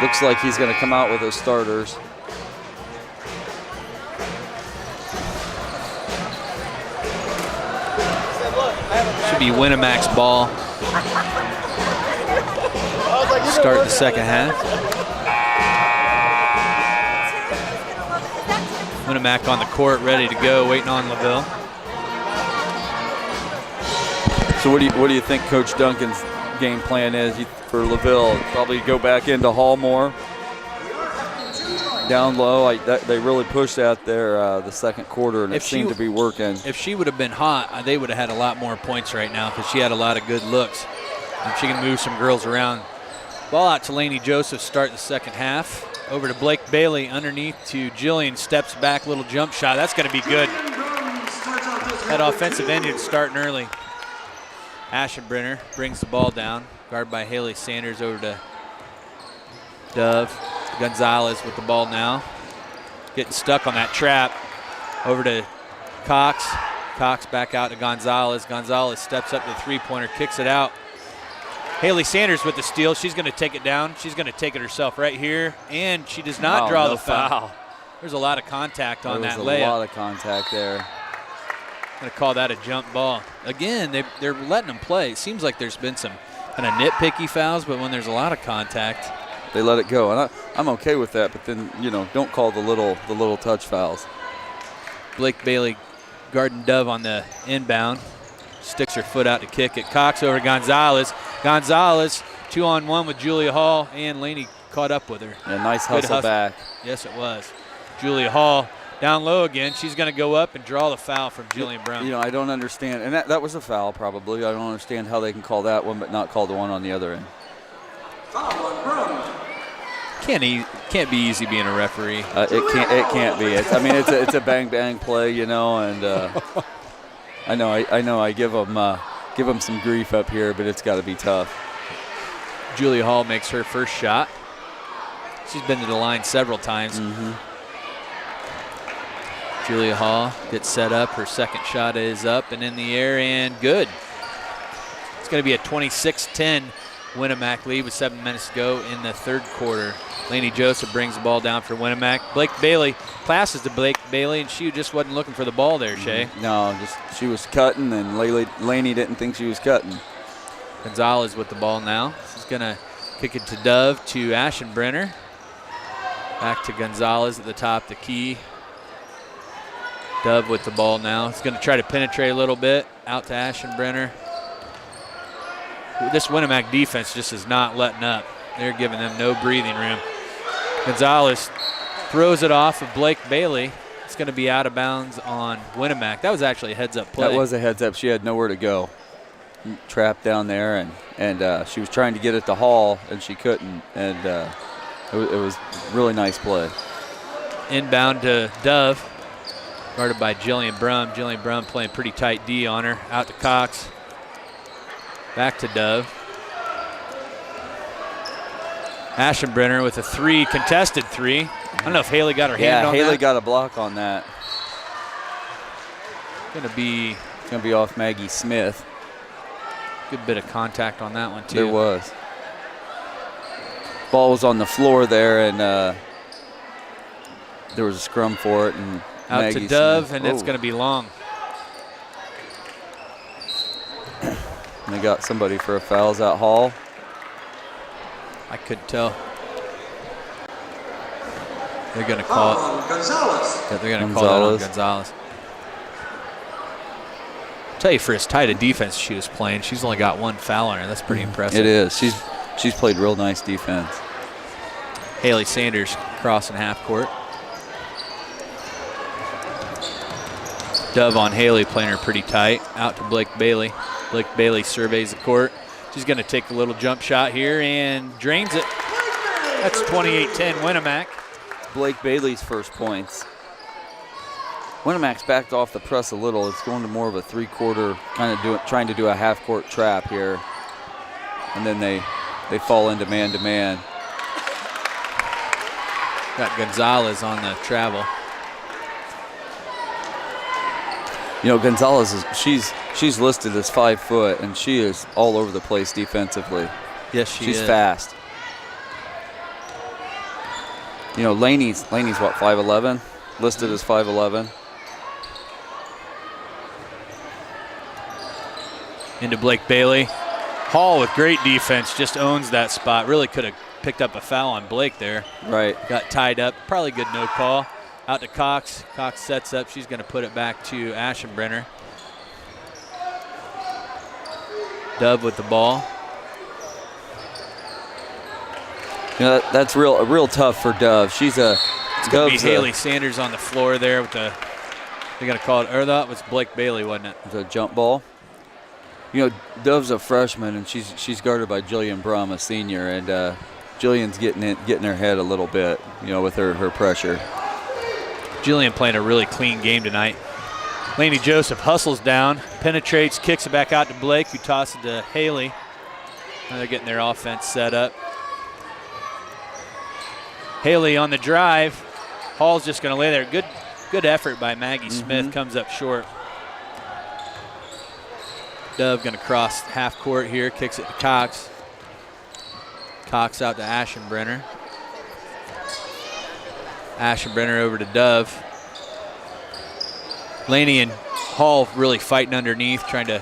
[SPEAKER 1] looks like he's going to come out with his starters.
[SPEAKER 2] Should be Winamac's ball. Start the second half. Winamac on the court, ready to go, waiting on LaVille.
[SPEAKER 1] So what do you think Coach Duncan's game plan is for LaVille? Probably go back into Hall more. Down low, they really pushed out there the second quarter, and it seemed to be working.
[SPEAKER 2] If she would have been hot, they would have had a lot more points right now because she had a lot of good looks. And she can move some girls around. Ball out to Lainey Joseph, start the second half. Over to Blake Bailey, underneath to Jillian, steps back, little jump shot. That's going to be good. That offensive engine starting early. Aschenbrenner brings the ball down, guarded by Haley Sanders, over to Dove. Gonzalez with the ball now. Getting stuck on that trap. Over to Cox. Cox back out to Gonzalez. Gonzalez steps up to the three-pointer, kicks it out. Haley Sanders with the steal. She's going to take it down. She's going to take it herself right here, and she does not draw the foul. There's a lot of contact on that layup.
[SPEAKER 1] There's a lot of contact there.
[SPEAKER 2] I'm going to call that a jump ball. Again, they're letting them play. It seems like there's been some kind of nitpicky fouls, but when there's a lot of contact,
[SPEAKER 1] they let it go, and I'm okay with that. But then, don't call the little touch fouls.
[SPEAKER 2] Blake Bailey guarding Dove on the inbound, sticks her foot out to kick it. Cox over Gonzalez. Gonzalez 2-on-1 with Julia Hall, and Laney caught up with her.
[SPEAKER 1] Yeah, nice hustle back.
[SPEAKER 2] Yes, it was. Julia Hall down low again. She's going to go up and draw the foul from Jillian Brown.
[SPEAKER 1] I don't understand, and that was a foul probably. I don't understand how they can call that one but not call the one on the other end.
[SPEAKER 4] Foul on Brown.
[SPEAKER 2] Can't be easy being a referee.
[SPEAKER 1] It can't be. It's a bang bang play, and I know I give them some grief up here, but it's got to be tough.
[SPEAKER 2] Julia Hall makes her first shot. She's been to the line several times. Julia Hall gets set up. Her second shot is up and in the air and good. It's going to be a 26-10 Winamac lead with 7 minutes to go in the third quarter. Lainey Joseph brings the ball down for Winamac. Blake Bailey passes to Blake Bailey, and she just wasn't looking for the ball there, Shay.
[SPEAKER 1] No, she was cutting, and Lainey didn't think she was cutting.
[SPEAKER 2] Gonzalez with the ball now. She's going to kick it to Dove, to Aschenbrenner. Back to Gonzalez at the top, the key. Dove with the ball now. He's going to try to penetrate a little bit. Out to Aschenbrenner. This Winamac defense just is not letting up. They're giving them no breathing room. Gonzalez throws it off of Blake Bailey. It's going to be out of bounds on Winamac. That was actually a heads-up play.
[SPEAKER 1] That was a heads-up. She had nowhere to go. Trapped down there, and she was trying to get it to Hall, and she couldn't. And it was a really nice play.
[SPEAKER 2] Inbound to Dove, guarded by Jillian Brum. Jillian Brum playing pretty tight D on her. Out to Cox. Back to Dove. Aschenbrenner with a 3, contested 3. I don't know if Haley got her hand on that.
[SPEAKER 1] Yeah, Haley got a block on that.
[SPEAKER 2] It's going to be
[SPEAKER 1] off Maggie Smith.
[SPEAKER 2] Good bit of contact on that one, too.
[SPEAKER 1] There was. Ball was on the floor there, and there was a scrum for it. And
[SPEAKER 2] out
[SPEAKER 1] Maggie
[SPEAKER 2] to Dove,
[SPEAKER 1] Smith.
[SPEAKER 2] and it's going to be long.
[SPEAKER 1] And they got somebody for a foul. Is that Hall?
[SPEAKER 2] I couldn't tell. They're going to call it.
[SPEAKER 4] Gonzalez.
[SPEAKER 2] Yeah, they're going to call it on Gonzalez. I'll tell you, for as tight a defense she was playing, she's only got 1 foul on her. That's pretty impressive.
[SPEAKER 1] It is. She's played real nice defense.
[SPEAKER 2] Haley Sanders crossing half court. Dove on Haley, playing her pretty tight. Out to Blake Bailey. Blake Bailey surveys the court. She's going to take a little jump shot here and drains it. That's 28-10 Winamac.
[SPEAKER 1] Blake Bailey's first points. Winamac's backed off the press a little. It's going to more of a 3-quarter, trying to do a half-court trap here. And then they fall into man-to-man.
[SPEAKER 2] Got Gonzalez on the travel.
[SPEAKER 1] You know, Gonzalez she's listed as 5 foot, and she is all over the place defensively.
[SPEAKER 2] Yes, she's
[SPEAKER 1] fast. You know, Laney's what, 5'11", listed as 5'11".
[SPEAKER 2] Into Blake Bailey. Hall with great defense, just owns that spot. Really could have picked up a foul on Blake there.
[SPEAKER 1] Right.
[SPEAKER 2] Got tied up. Probably good no call. Out to Cox. Cox sets up. She's going to put it back to Aschenbrenner. Dove with the ball.
[SPEAKER 1] You know, that's real tough for Dove. She's a.
[SPEAKER 2] It's going to be Haley Sanders on the floor there with the. They're going to call it. Or that was Blake Bailey, wasn't it?
[SPEAKER 1] The jump ball. You know, Dove's a freshman, and she's guarded by Jillian Brum, a senior, and Jillian's getting her head a little bit. You know, with her pressure.
[SPEAKER 2] Jillian playing a really clean game tonight. Laney Joseph hustles down, penetrates, kicks it back out to Blake, who tosses it to Haley. Now they're getting their offense set up. Haley on the drive. Hall's just going to lay there. Good effort by Maggie Smith. Comes up short. Dove going to cross half court here. Kicks it to Cox. Cox out to Aschenbrenner. Aschenbrenner over to Dove. Laney and Hall really fighting underneath, trying to.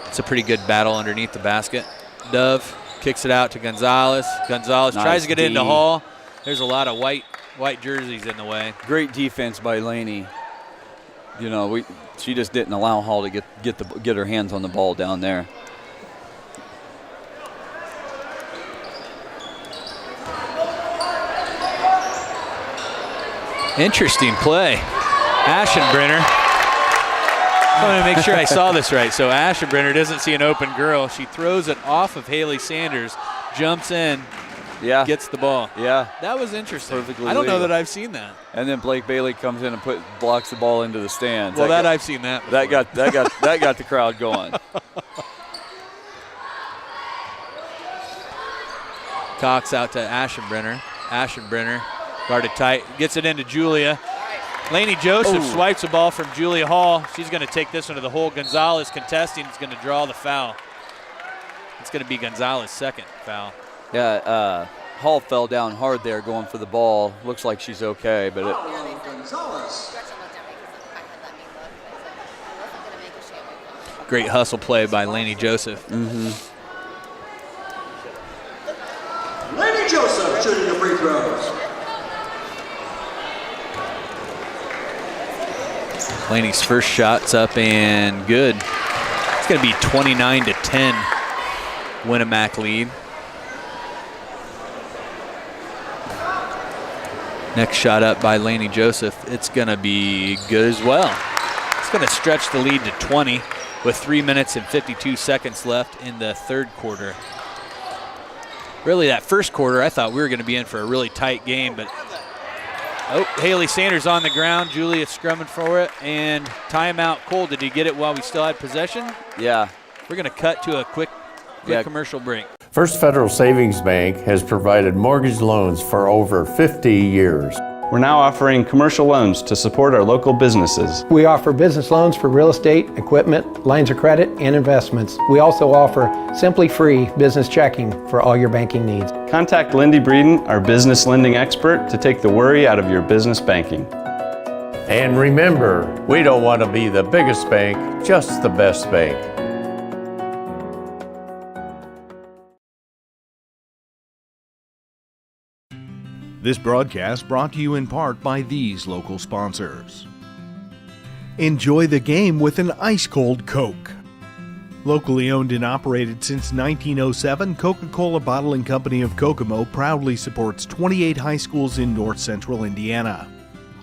[SPEAKER 2] It's a pretty good battle underneath the basket. Dove kicks it out to Gonzalez. Gonzalez tries to get into Hall. There's a lot of white jerseys in the way.
[SPEAKER 1] Great defense by Laney. You know, she just didn't allow Hall to get her hands on the ball down there.
[SPEAKER 2] Interesting play. Aschenbrenner. I want to make sure I saw this right. So Aschenbrenner doesn't see an open girl. She throws it off of Haley Sanders, jumps in, gets the ball.
[SPEAKER 1] Yeah.
[SPEAKER 2] That was interesting.
[SPEAKER 1] Perfectly
[SPEAKER 2] I don't know
[SPEAKER 1] legal.
[SPEAKER 2] that I've seen that.
[SPEAKER 1] And then Blake Bailey comes in and blocks the ball into the stands.
[SPEAKER 2] Well, I've seen that before.
[SPEAKER 1] That got the crowd going.
[SPEAKER 2] Cox out to Aschenbrenner. Aschenbrenner guarded tight, gets it into Julia. Laney Joseph swipes the ball from Julia Hall. She's going to take this one to the hole. Gonzalez contesting is going to draw the foul. It's going to be Gonzalez's second foul.
[SPEAKER 1] Yeah, Hall fell down hard there going for the ball. Looks like she's okay, but
[SPEAKER 2] great hustle play by Laney Joseph.
[SPEAKER 4] Laney Joseph shooting the free throws.
[SPEAKER 2] Laney's first shot's up and good. It's going to be 29-10 Winamac lead. Next shot up by Laney Joseph. It's going to be good as well. It's going to stretch the lead to 20 with 3 minutes and 52 seconds left in the third quarter. Really, that first quarter, I thought we were going to be in for a really tight game, but Haley Sanders on the ground. Julia scrumming for it, and timeout. Cole, did he get it while we still had possession?
[SPEAKER 1] Yeah.
[SPEAKER 2] We're going to cut to a quick commercial break.
[SPEAKER 10] First Federal Savings Bank has provided mortgage loans for over 50 years.
[SPEAKER 11] We're now offering commercial loans to support our local businesses.
[SPEAKER 12] We offer business loans for real estate, equipment, lines of credit, and investments. We also offer Simply Free business checking for all your banking needs.
[SPEAKER 11] Contact Lindy Breeden, our business lending expert, to take the worry out of your business banking.
[SPEAKER 10] And remember, we don't want to be the biggest bank, just the best bank.
[SPEAKER 3] This broadcast brought to you in part by these local sponsors. Enjoy the game with an ice-cold Coke. Locally owned and operated since 1907, Coca-Cola Bottling Company of Kokomo proudly supports 28 high schools in north central Indiana.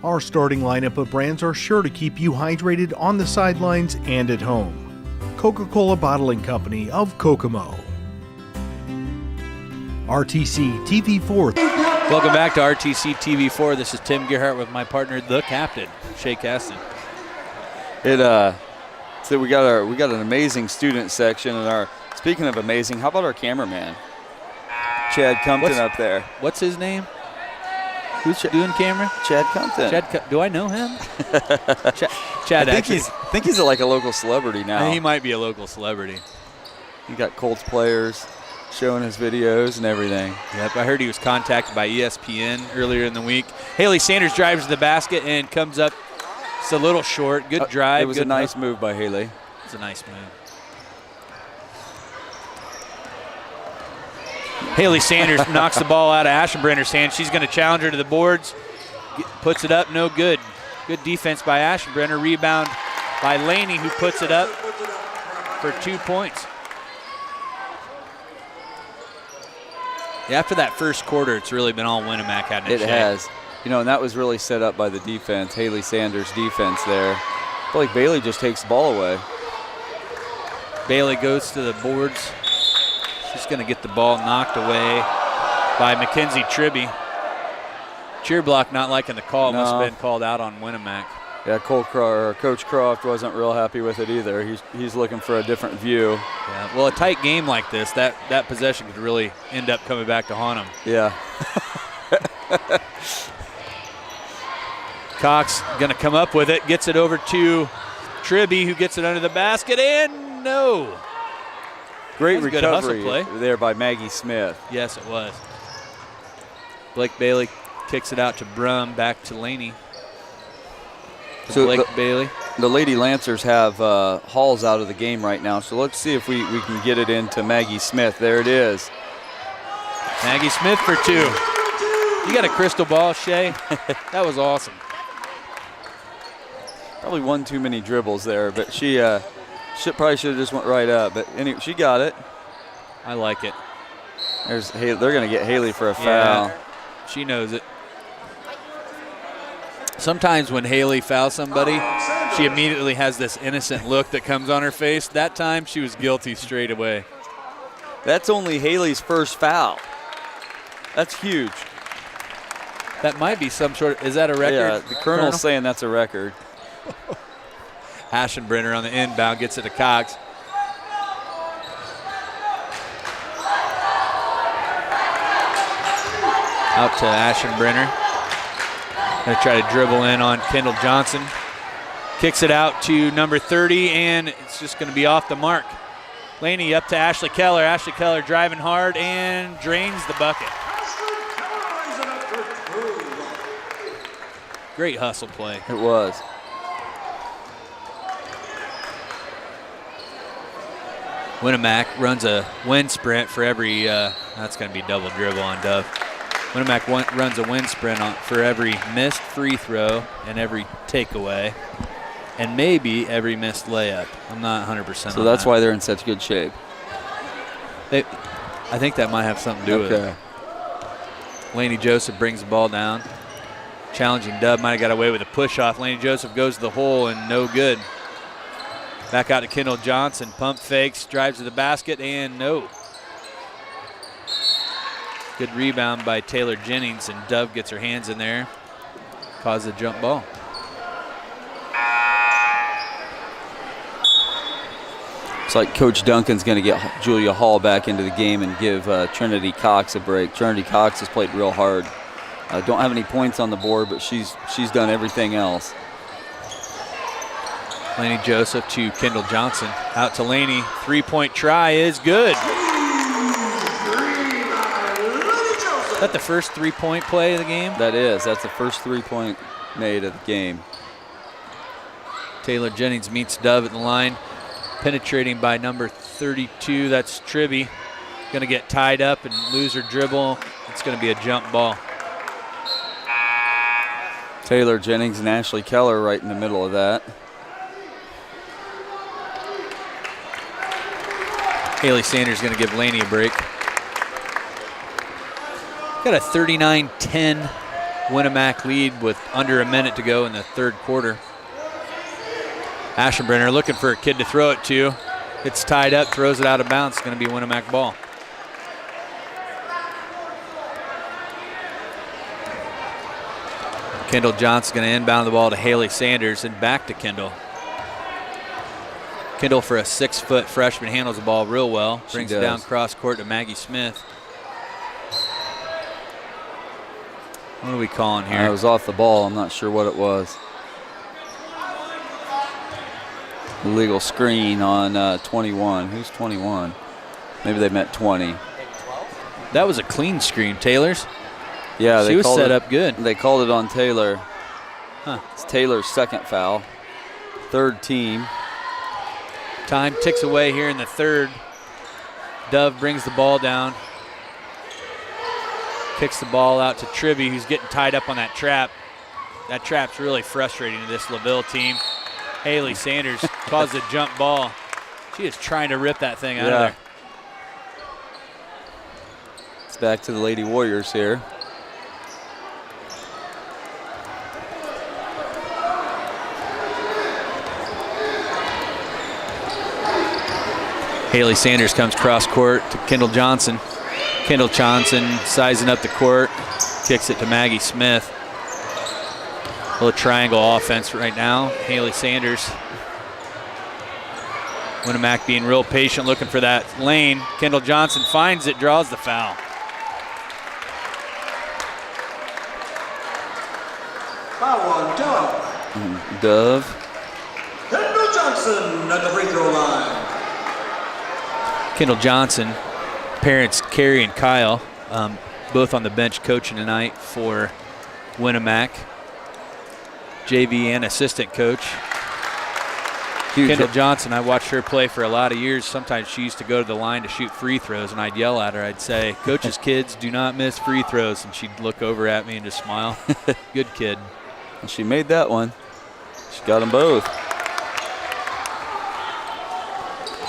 [SPEAKER 3] Our starting lineup of brands are sure to keep you hydrated on the sidelines and at home. Coca-Cola Bottling Company of Kokomo. RTC TV4.
[SPEAKER 2] Welcome back to RTC TV4. This is Tim Gerhart with my partner, the captain, Shay Caston.
[SPEAKER 1] So we got an amazing student section, and speaking of amazing, how about our cameraman, Chad Compton up there?
[SPEAKER 2] What's his name? Who's doing camera?
[SPEAKER 1] Chad Compton.
[SPEAKER 2] Do I know him? Chad.
[SPEAKER 1] I think he's like a local celebrity now.
[SPEAKER 2] He might be a local celebrity.
[SPEAKER 1] He got Colts players showing his videos and everything.
[SPEAKER 2] Yep, I heard he was contacted by ESPN earlier in the week. Haley Sanders drives to the basket and comes up. It's a little short. Good drive.
[SPEAKER 1] It was a nice move by Haley.
[SPEAKER 2] It's a nice move. Haley Sanders knocks the ball out of Ashenbrenner's hand. She's going to challenge her to the boards. Puts it up, no good. Good defense by Ashenbrenner. Rebound by Laney, who puts it up for 2 points. After that first quarter, it's really been all Winamac, hasn't it?
[SPEAKER 1] It has. And that was really set up by the defense, Haley Sanders' defense there. I feel like Bailey just takes the ball away.
[SPEAKER 2] Bailey goes to the boards. She's going to get the ball knocked away by Mackenzie Tribby. Cheer block not liking the call. Must have been called out on Winamac.
[SPEAKER 1] Yeah, Coach Croft wasn't real happy with it either. He's looking for a different view.
[SPEAKER 2] Yeah, well, a tight game like this, that possession could really end up coming back to haunt him.
[SPEAKER 1] Yeah.
[SPEAKER 2] Cox going to come up with it, gets it over to Tribby, who gets it under the basket, and no.
[SPEAKER 1] Great
[SPEAKER 2] recovery
[SPEAKER 1] hustle play there by Maggie Smith.
[SPEAKER 2] Yes, it was. Blake Bailey kicks it out to Brum, back to Laney. So Blake Bailey.
[SPEAKER 1] The Lady Lancers have Halls out of the game right now, so let's see if we can get it into Maggie Smith. There it is.
[SPEAKER 2] Maggie Smith for 2. You got a crystal ball, Shay. That was awesome.
[SPEAKER 1] Probably one too many dribbles there, but she probably should have just went right up. But anyway, she got it.
[SPEAKER 2] I like it.
[SPEAKER 1] They're going to get Haley for a foul.
[SPEAKER 2] Yeah, she knows it. Sometimes when Haley fouls somebody, she immediately has this innocent look that comes on her face. That time, she was guilty straight away.
[SPEAKER 1] That's only Haley's first foul. That's huge.
[SPEAKER 2] That might be some sort of, is that a record?
[SPEAKER 1] Yeah, the Colonel's saying that's a record.
[SPEAKER 2] Ashenbrenner on the inbound gets it to Cox. Out to Ashenbrenner. Going to try to dribble in on Kendall Johnson. Kicks it out to number 30, and it's just going to be off the mark. Laney up to Ashley Keller. Ashley Keller driving hard and drains the bucket. Great hustle play.
[SPEAKER 1] It was.
[SPEAKER 2] Winamac runs a wind sprint for every, that's going to be double dribble on Dove. Winamac runs a wind sprint for every missed free throw and every takeaway, and maybe every missed layup. I'm not 100%
[SPEAKER 1] So that's why they're in such good shape.
[SPEAKER 2] I think that might have something to do with it. Laney Joseph brings the ball down. Challenging Dub might have got away with a push off. Laney Joseph goes to the hole and no good. Back out to Kendall Johnson. Pump fakes, drives to the basket, and no. Good rebound by Taylor Jennings, and Dove gets her hands in there. Cause a jump ball.
[SPEAKER 1] It's like Coach Duncan's going to get Julia Hall back into the game and give Trinity Cox a break. Trinity Cox has played real hard. Don't have any points on the board, but she's done everything else.
[SPEAKER 2] Laney Joseph to Kendall Johnson. Out to Laney. Three-point try is good. Is that the first three-point play of the game?
[SPEAKER 1] That is. That's the first three-point made of the game.
[SPEAKER 2] Taylor Jennings meets Dove at the line. Penetrating by number 32. That's Tribby. Going to get tied up and lose her dribble. It's going to be a jump ball.
[SPEAKER 1] Taylor Jennings and Ashley Keller right in the middle of that.
[SPEAKER 2] Haley Sanders going to give Laney a break. Got a 39-10 Winamac lead with under a minute to go in the third quarter. Aschenbrenner looking for a kid to throw it to. It's tied up, throws it out of bounds. It's going to be Winamac ball. Kendall Johnson's going to inbound the ball to Haley Sanders and back to Kendall. Kendall, for a 6-foot freshman, handles the ball real well. Brings it down cross court to Maggie Smith. What are we calling here?
[SPEAKER 1] It was off the ball. I'm not sure what it was. Illegal screen on 21. Who's 21? Maybe they meant 20.
[SPEAKER 2] That was a clean screen, Taylor's.
[SPEAKER 1] Yeah,
[SPEAKER 2] she was set up good.
[SPEAKER 1] They called it on Taylor. Huh. It's Taylor's second foul. Third team.
[SPEAKER 2] Time ticks away here in the third. Dove brings the ball down. Kicks the ball out to Tribby, who's getting tied up on that trap. That trap's really frustrating to this LaVille team. Haley Sanders caused a jump ball. She is trying to rip that thing out of there.
[SPEAKER 1] It's back to the Lady Warriors here.
[SPEAKER 2] Haley Sanders comes cross court to Kendall Johnson. Kendall Johnson sizing up the court, kicks it to Maggie Smith. A little triangle offense right now. Haley Sanders. Winamac being real patient, looking for that lane. Kendall Johnson finds it, draws the foul.
[SPEAKER 4] Foul on Dove.
[SPEAKER 1] Dove.
[SPEAKER 4] Kendall Johnson at the free throw line.
[SPEAKER 2] Kendall Johnson, parents Carrie and Kyle, both on the bench coaching tonight for Winamac. JV and assistant coach. Kendall Johnson, I watched her play for a lot of years. Sometimes she used to go to the line to shoot free throws, and I'd yell at her. I'd say, "Coach's kids do not miss free throws," and she'd look over at me and just smile. Good kid.
[SPEAKER 1] Well, she made that one. She got them both.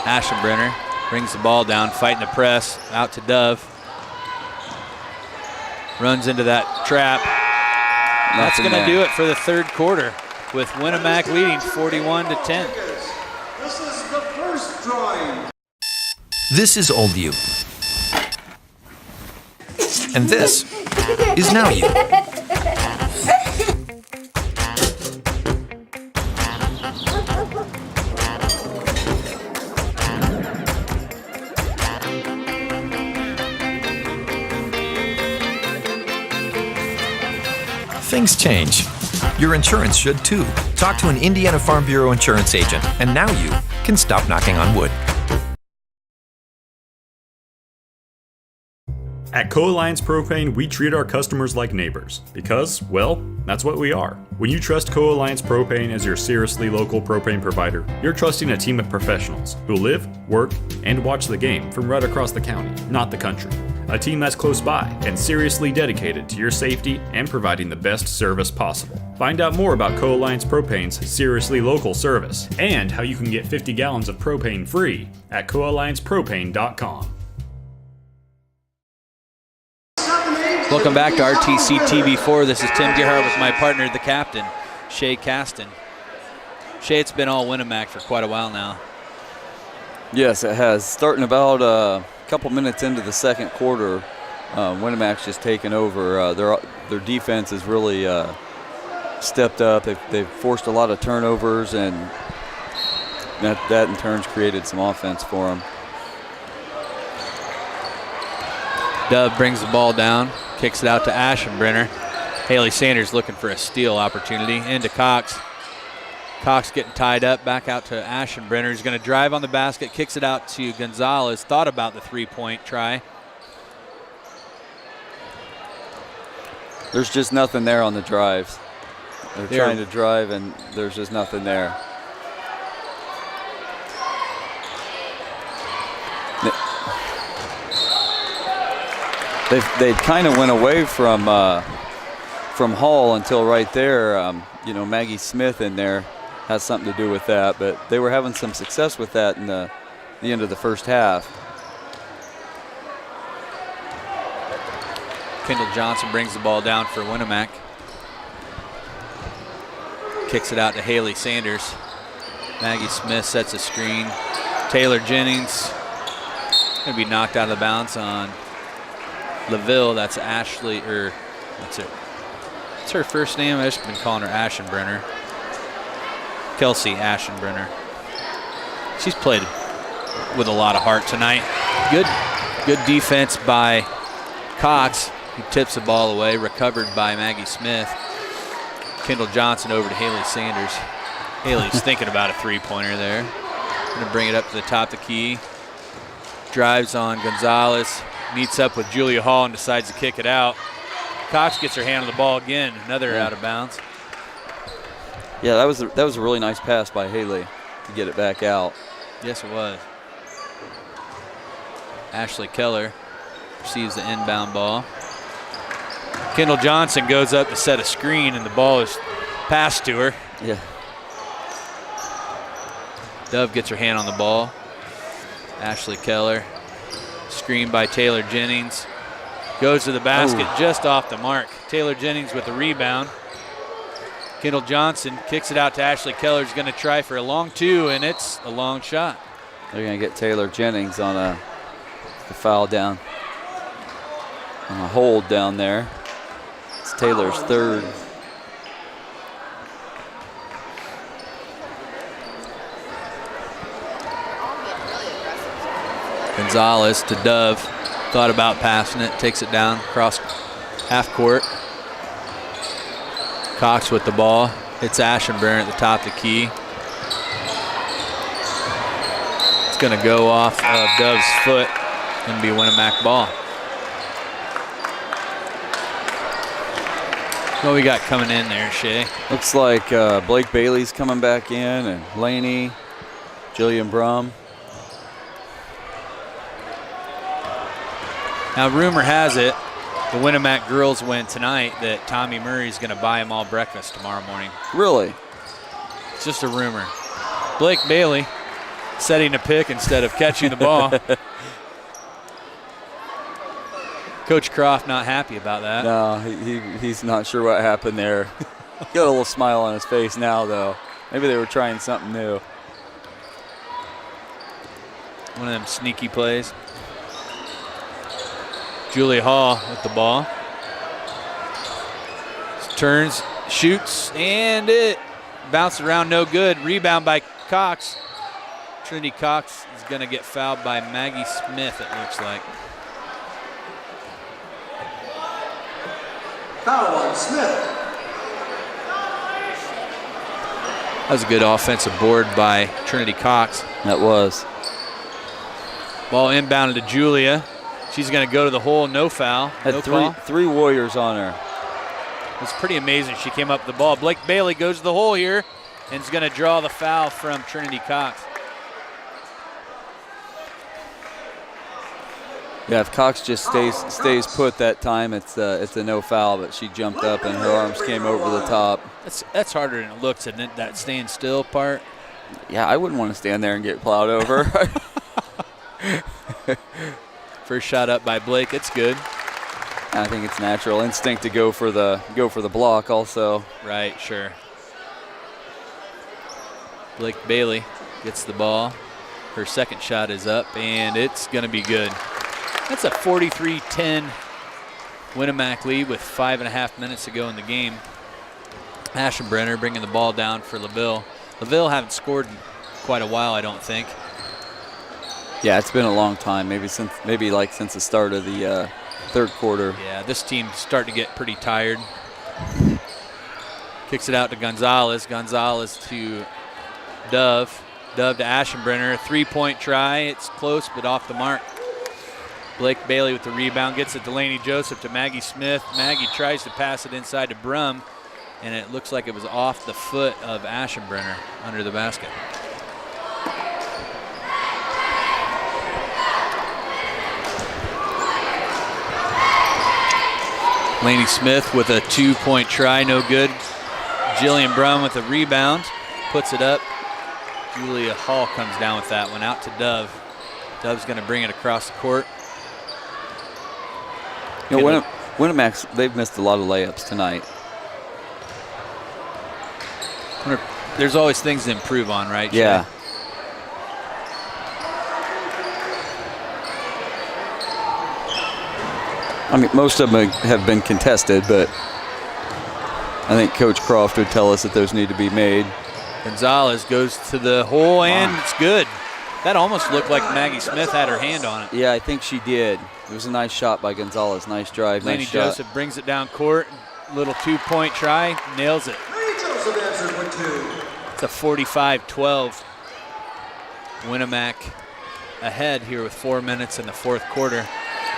[SPEAKER 2] Aschenbrenner brings the ball down, fighting the press, out to Dove. Runs into that trap. That's going to do it for the third quarter, with Winamac leading 41-10.
[SPEAKER 4] This is the first drawing.
[SPEAKER 6] This is old you. And this is now you. Things change. Your insurance should too. Talk to an Indiana Farm Bureau insurance agent, and now you can stop knocking on wood.
[SPEAKER 8] At Co-Alliance Propane, we treat our customers like neighbors because, well, that's what we are. When you trust Co-Alliance Propane as your seriously local propane provider, you're trusting a team of professionals who live, work, and watch the game from right across the county, not the country. A team that's close by and seriously dedicated to your safety and providing the best service possible. Find out more about Co-Alliance Propane's seriously local service and how you can get 50 gallons of propane free at coalliancepropane.com.
[SPEAKER 4] 7-8
[SPEAKER 2] Welcome back to RTC TV4. This is Tim Gerhardt with my partner, the captain, Shay Caston. Shay, it's been all Winamac for quite a while now.
[SPEAKER 1] Yes, it has. Starting about a couple minutes into the second quarter, Winamac's just taken over. Their defense has really stepped up. They've forced a lot of turnovers, and that in turn created some offense for them.
[SPEAKER 2] Dove brings the ball down, kicks it out to Aschenbrenner. Haley Sanders looking for a steal opportunity. Into Cox. Cox getting tied up, back out to Aschenbrenner. He's going to drive on the basket, kicks it out to Gonzalez. Thought about the three-point try.
[SPEAKER 1] There's just nothing there on the drives. They're trying to drive, and there's just nothing there. They kind of went away from Hall until right there. Maggie Smith in there has something to do with that, but they were having some success with that in the end of the first half.
[SPEAKER 2] Kendall Johnson brings the ball down for Winamac. Kicks it out to Haley Sanders. Maggie Smith sets a screen. Taylor Jennings going to be knocked out of the bounce on LaVille. That's Ashley, or what's her first name? I've just been calling her Aschenbrenner. Kelsey Aschenbrenner. She's played with a lot of heart tonight. Good defense by Cox. He tips the ball away, recovered by Maggie Smith. Kendall Johnson over to Haley Sanders. Haley's thinking about a three-pointer there. Going to bring it up to the top of the key. Drives on Gonzalez. Meets up with Julia Hall and decides to kick it out. Cox gets her hand on the ball again. Another out of bounds.
[SPEAKER 1] Yeah, that was a really nice pass by Haley to get it back out.
[SPEAKER 2] Yes, it was. Ashley Keller receives the inbound ball. Kendall Johnson goes up to set a screen, and the ball is passed to her.
[SPEAKER 1] Yeah.
[SPEAKER 2] Dove gets her hand on the ball. Ashley Keller. Screen by Taylor Jennings. Goes to the basket just off the mark. Taylor Jennings with the rebound. Kendall Johnson kicks it out to Ashley Keller. He's going to try for a long two, and it's a long shot.
[SPEAKER 1] They're going to get Taylor Jennings on a foul down. On a hold down there. It's Taylor's third.
[SPEAKER 2] Gonzalez to Dove. Thought about passing it. Takes it down across half court. Cox with the ball. It's Aschenbrenner at the top of the key. It's going to go off of Dove's foot and be a Winamac ball. What we got coming in there, Shay?
[SPEAKER 1] Looks like Blake Bailey's coming back in, and Laney, Jillian Brum.
[SPEAKER 2] Now, rumor has it, the Winamac girls win tonight, that Tommy Murray's going to buy them all breakfast tomorrow morning.
[SPEAKER 1] Really?
[SPEAKER 2] It's just a rumor. Blake Bailey setting a pick instead of catching the ball. Coach Croft not happy about that.
[SPEAKER 1] No, he's not sure what happened there. Got a little smile on his face now, though. Maybe they were trying something new.
[SPEAKER 2] One of them sneaky plays. Julia Hall with the ball. Turns, shoots, and it bounced around, no good. Rebound by Cox. Trinity Cox is going to get fouled by Maggie Smith, it looks like.
[SPEAKER 4] Foul on Smith.
[SPEAKER 2] That was a good offensive board by Trinity Cox.
[SPEAKER 1] That was.
[SPEAKER 2] Ball inbounded to Julia. She's going to go to the hole, no foul.
[SPEAKER 1] Had three Warriors on her.
[SPEAKER 2] It's pretty amazing. She came up with the ball. Blake Bailey goes to the hole here and is going to draw the foul from Trinity Cox.
[SPEAKER 1] Yeah, if Cox just stays put that time, it's a no foul. But she jumped up and her arms came over the top.
[SPEAKER 2] That's harder than it looks, isn't it? That staying still part.
[SPEAKER 1] Yeah, I wouldn't want to stand there and get plowed over.
[SPEAKER 2] First shot up by Blake. It's good.
[SPEAKER 1] I think it's natural instinct to go for the block also.
[SPEAKER 2] Right, sure. Blake Bailey gets the ball. Her second shot is up, and it's going to be good. That's a 43-10 Winamac lead with 5.5 minutes to go in the game. Aschenbrenner bringing the ball down for LaVille. LaVille haven't scored in quite a while, I don't think.
[SPEAKER 1] Yeah, it's been a long time, maybe since the start of the third quarter.
[SPEAKER 2] Yeah, this team's starting to get pretty tired. Kicks it out to Gonzalez. Gonzalez to Dove. Dove to Aschenbrenner. 3-point try. It's close, but off the mark. Blake Bailey with the rebound. Gets it to Laney Joseph to Maggie Smith. Maggie tries to pass it inside to Brum, and it looks like it was off the foot of Aschenbrenner under the basket. Laney Smith with a 2-point try, no good. Jillian Brum with a rebound, puts it up. Julia Hall comes down with that one, out to Dove. Dove's going to bring it across the court.
[SPEAKER 1] You know, Winamac, they've missed a lot of layups tonight.
[SPEAKER 2] There's always things to improve on, right?
[SPEAKER 1] Yeah.
[SPEAKER 2] Shay?
[SPEAKER 1] I mean, most of them have been contested, but I think Coach Croft would tell us that those need to be made.
[SPEAKER 2] Gonzalez goes to the hole, and it's good. That almost looked like Maggie Smith had her hand on it.
[SPEAKER 1] Yeah, I think she did. It was a nice shot by Gonzalez. Nice drive,
[SPEAKER 2] Laney
[SPEAKER 1] nice shot.
[SPEAKER 2] Joseph brings it down court. Little 2-point try, nails it.
[SPEAKER 4] Joseph answers with 2.
[SPEAKER 2] It's a 45-12. Winamac ahead here with 4 minutes in the fourth quarter.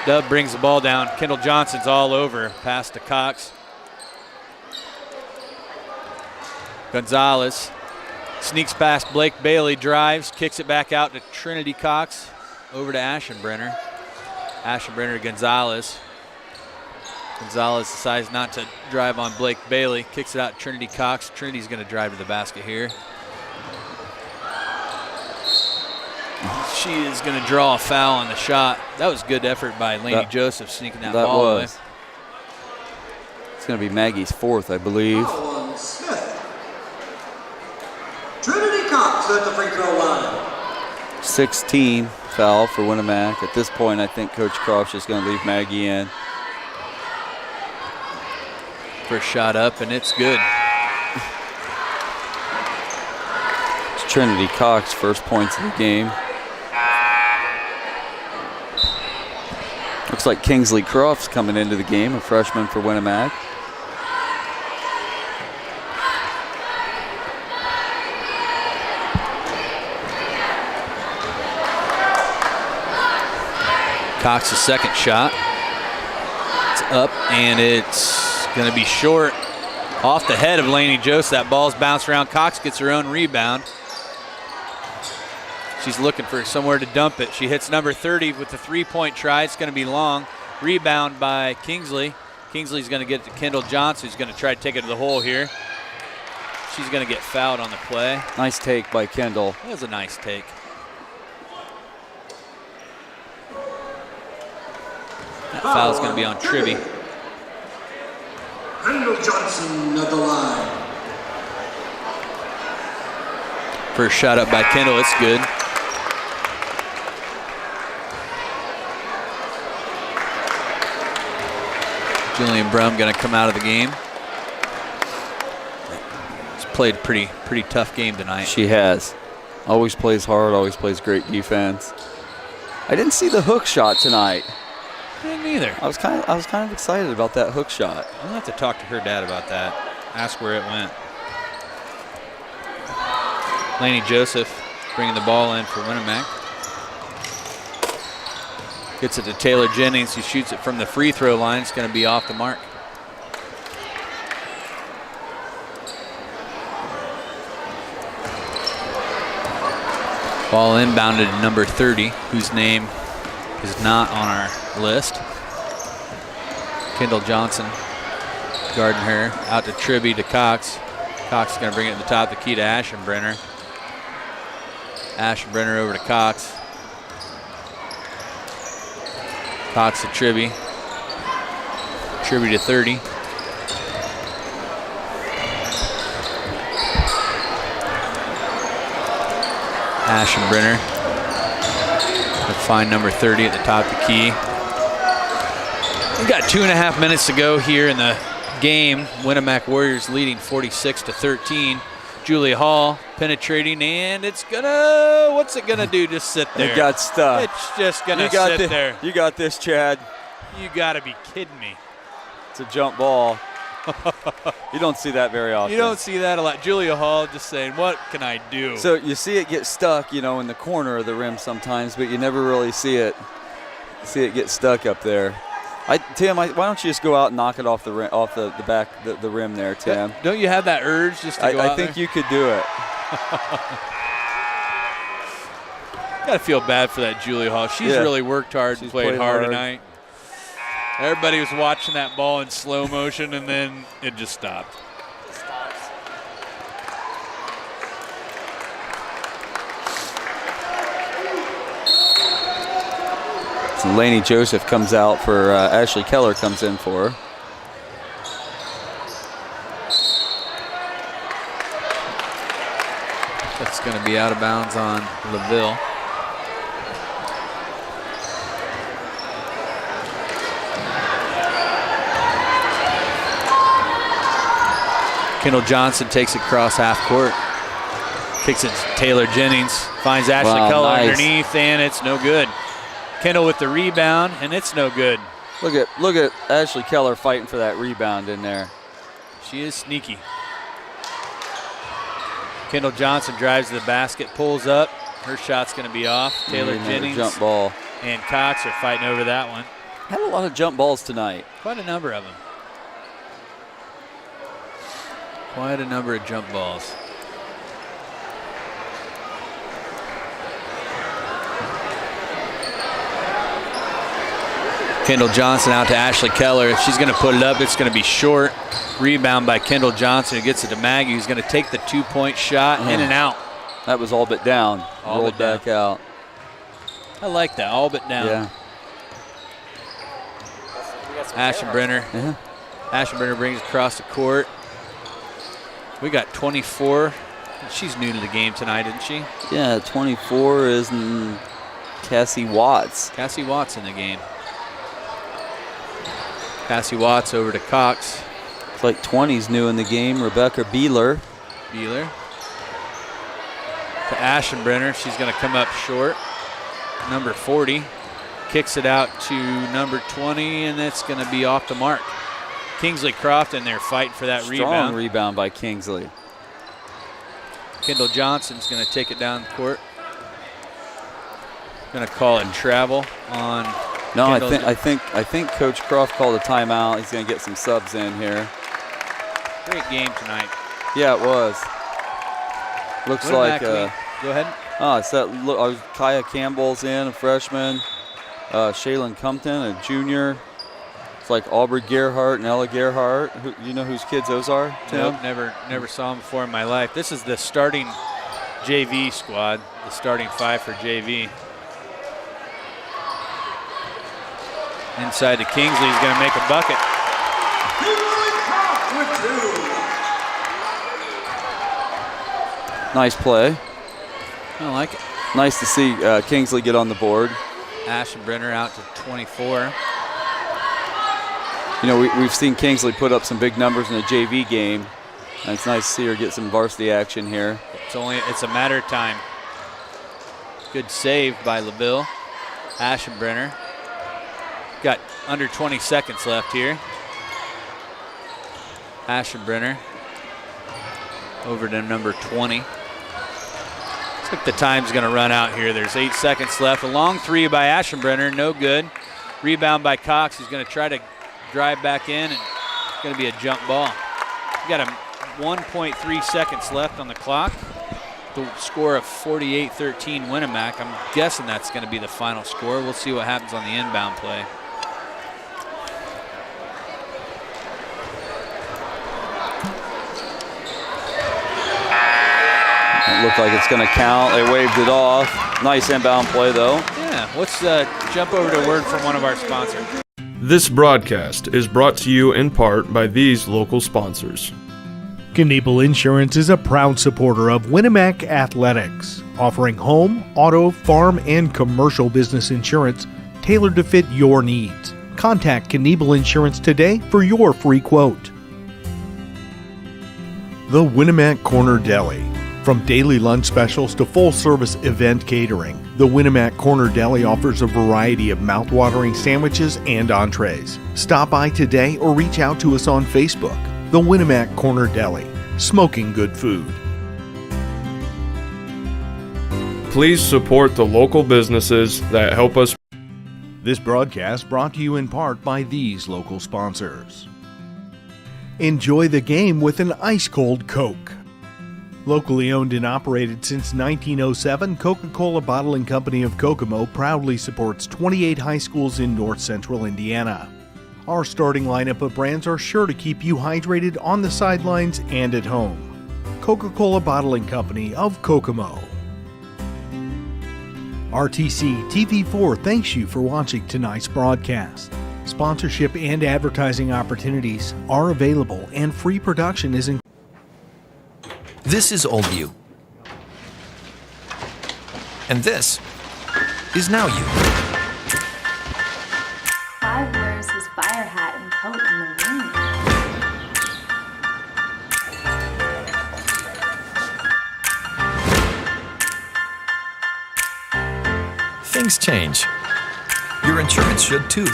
[SPEAKER 2] Dove brings the ball down. Kendall Johnson's all over. Pass to Cox. Gonzalez sneaks past Blake Bailey, drives, kicks it back out to Trinity Cox. Over to Aschenbrenner. Aschenbrenner to Gonzalez. Gonzalez decides not to drive on Blake Bailey. Kicks it out to Trinity Cox. Trinity's going to drive to the basket here. She is going to draw a foul on the shot. That was good effort by Laney Joseph sneaking that ball away.
[SPEAKER 1] It's going to be Maggie's fourth, I believe.
[SPEAKER 4] Trinity Cox at the free throw line.
[SPEAKER 1] 16 foul for Winamac. At this point, I think Coach Croft's just going to leave Maggie in.
[SPEAKER 2] First shot up, and it's good.
[SPEAKER 1] It's Trinity Cox, first points of the game. Looks like Kingsley Croft's coming into the game, a freshman for Winamac.
[SPEAKER 2] Cox's second shot. It's up, and it's going to be short. Off the head of Laney Joseph. That ball's bounced around. Cox gets her own rebound. She's looking for somewhere to dump it. She hits number 30 with the 3-point try. It's going to be long. Rebound by Kingsley. Kingsley's going to get it to Kendall Johnson, who's going to try to take it to the hole here. She's going to get fouled on the play.
[SPEAKER 1] Nice take by Kendall.
[SPEAKER 2] That was a nice take. That foul's going to be on Tribby.
[SPEAKER 4] Kendall Johnson at the line.
[SPEAKER 2] First shot up by Kendall. It's good. Julian Brum going to come out of the game. She's played a pretty tough game tonight.
[SPEAKER 1] She has. Always plays hard, always plays great defense. I didn't see the hook shot tonight.
[SPEAKER 2] I didn't either.
[SPEAKER 1] I was kind of excited about that hook shot.
[SPEAKER 2] I'll have to talk to her dad about that. Ask where it went. Laney Joseph bringing the ball in for Winamac. Gets it to Taylor Jennings, who shoots it from the free throw line. It's going to be off the mark. Ball inbounded to number 30, whose name is not on our list. Kendall Johnson guarding her. Out to Tribby to Cox. Cox is going to bring it to the top of the key to Aschenbrenner. Aschenbrenner over to Cox. Cox to Tribby. Tribute to 30. Aschenbrenner to find number 30 at the top of the key. We've got 2.5 minutes to go here in the game. Winamac Warriors leading 46-13. Julia Hall penetrating, and it's gonna, what's it gonna do? Just sit there.
[SPEAKER 1] It got stuck.
[SPEAKER 2] It's just gonna sit there.
[SPEAKER 1] You got this, Chad.
[SPEAKER 2] You gotta be kidding me.
[SPEAKER 1] It's a jump ball. You don't see that very often.
[SPEAKER 2] You don't see that a lot. Julia Hall just saying, what can I do?
[SPEAKER 1] So you see it get stuck, you know, in the corner of the rim sometimes, but you never really see it get stuck up there. Tim, why don't you just go out and knock it off the rim, off the back the rim there, Tim?
[SPEAKER 2] Don't you have that urge just to go out
[SPEAKER 1] I think
[SPEAKER 2] there?
[SPEAKER 1] you could do it.
[SPEAKER 2] Got to feel bad for that Julia Hall. She's really worked hard and played hard tonight. Everybody was watching that ball in slow motion, and then it just stopped.
[SPEAKER 1] So Lainey Joseph comes out for Ashley Keller comes in for her.
[SPEAKER 2] That's going to be out of bounds on LaVille. Kendall Johnson takes it across half court. Kicks it to Taylor Jennings. Finds Ashley Keller underneath, and it's no good. Kendall with the rebound, and it's no good.
[SPEAKER 1] Look at Ashley Keller fighting for that rebound in there.
[SPEAKER 2] She is sneaky. Kendall Johnson drives to the basket, pulls up. Her shot's going to be off. Taylor Jennings
[SPEAKER 1] jump ball.
[SPEAKER 2] And Cox are fighting over that one.
[SPEAKER 1] Had a lot of jump balls tonight.
[SPEAKER 2] Quite a number of them. Quite a number of jump balls. Kendall Johnson out to Ashley Keller. If she's going to put it up, it's going to be short. Rebound by Kendall Johnson, who gets it to Maggie, who's going to take the two-point shot in and out.
[SPEAKER 1] That was all but down. Rolled back out.
[SPEAKER 2] I like that, all but down.
[SPEAKER 1] Yeah.
[SPEAKER 2] Aschenbrenner. Aschenbrenner brings it across the court. We got 24. She's new to the game tonight, isn't she?
[SPEAKER 1] Yeah, 24 is Cassie Watts.
[SPEAKER 2] Cassie Watts in the game. Cassie Watts over to Cox.
[SPEAKER 1] It's like 20's new in the game. Rebecca Beeler.
[SPEAKER 2] Beeler. To Aschenbrenner. She's going to come up short. Number 40. Kicks it out to number 20, and that's going to be off the mark. Kingsley Croft in there fighting for that rebound.
[SPEAKER 1] Strong rebound by Kingsley.
[SPEAKER 2] Kendall Johnson's going to take it down the court. Going to call it travel on.
[SPEAKER 1] No, I think Coach Croft called a timeout. He's going to get some subs in here.
[SPEAKER 2] Great game tonight.
[SPEAKER 1] Yeah, it was. Looks like.
[SPEAKER 2] Go ahead.
[SPEAKER 1] Oh, it's that. Look, Kaya Campbell's in, a freshman. Shaylin Compton, a junior. It's like Aubrey Gerhardt and Ella Gerhardt. You know whose kids those are, Tim?
[SPEAKER 2] Nope, never saw them before in my life. This is the starting JV squad, the starting five for JV. Inside to Kingsley, he's going to make a bucket.
[SPEAKER 1] Nice play.
[SPEAKER 2] I like it.
[SPEAKER 1] Nice to see Kingsley get on the board.
[SPEAKER 2] Aschenbrenner out to 24.
[SPEAKER 1] You know, we've seen Kingsley put up some big numbers in the JV game. And it's nice to see her get some varsity action here.
[SPEAKER 2] It's a matter of time. Good save by LaVille. Aschenbrenner. Got under 20 seconds left here. Aschenbrenner over to number 20. Looks like the time's going to run out here. There's 8 seconds left. A long three by Aschenbrenner, no good. Rebound by Cox. He's going to try to drive back in, and it's going to be a jump ball. We got 1.3 seconds left on the clock. The score of 48-13 Winamac. I'm guessing that's going to be the final score. We'll see what happens on the inbound play.
[SPEAKER 1] It looked like it's going to count. They waved it off. Nice inbound play, though.
[SPEAKER 2] Yeah, let's jump over to a word from one of our sponsors.
[SPEAKER 7] This broadcast is brought to you in part by these local sponsors.
[SPEAKER 3] Knievel Insurance is a proud supporter of Winamac Athletics, offering home, auto, farm, and commercial business insurance tailored to fit your needs. Contact Knievel Insurance today for your free quote. The Winamac Corner Deli. From daily lunch specials to full-service event catering, the Winamac Corner Deli offers a variety of mouth-watering sandwiches and entrees. Stop by today or reach out to us on Facebook. The Winamac Corner Deli, smoking good food.
[SPEAKER 7] Please support the local businesses that help us.
[SPEAKER 3] This broadcast brought to you in part by these local sponsors. Enjoy the game with an ice-cold Coke. Locally owned and operated since 1907, Coca-Cola Bottling Company of Kokomo proudly supports 28 high schools in north central Indiana. Our starting lineup of brands are sure to keep you hydrated on the sidelines and at home. Coca-Cola Bottling Company of Kokomo. RTC TV4 thanks you for watching tonight's broadcast. Sponsorship and advertising opportunities are available and free production is included.
[SPEAKER 6] This is Oldview. And this is Now You.
[SPEAKER 9] 5 wears his fire hat and coat in the ring.
[SPEAKER 6] Things change. Your insurance should too.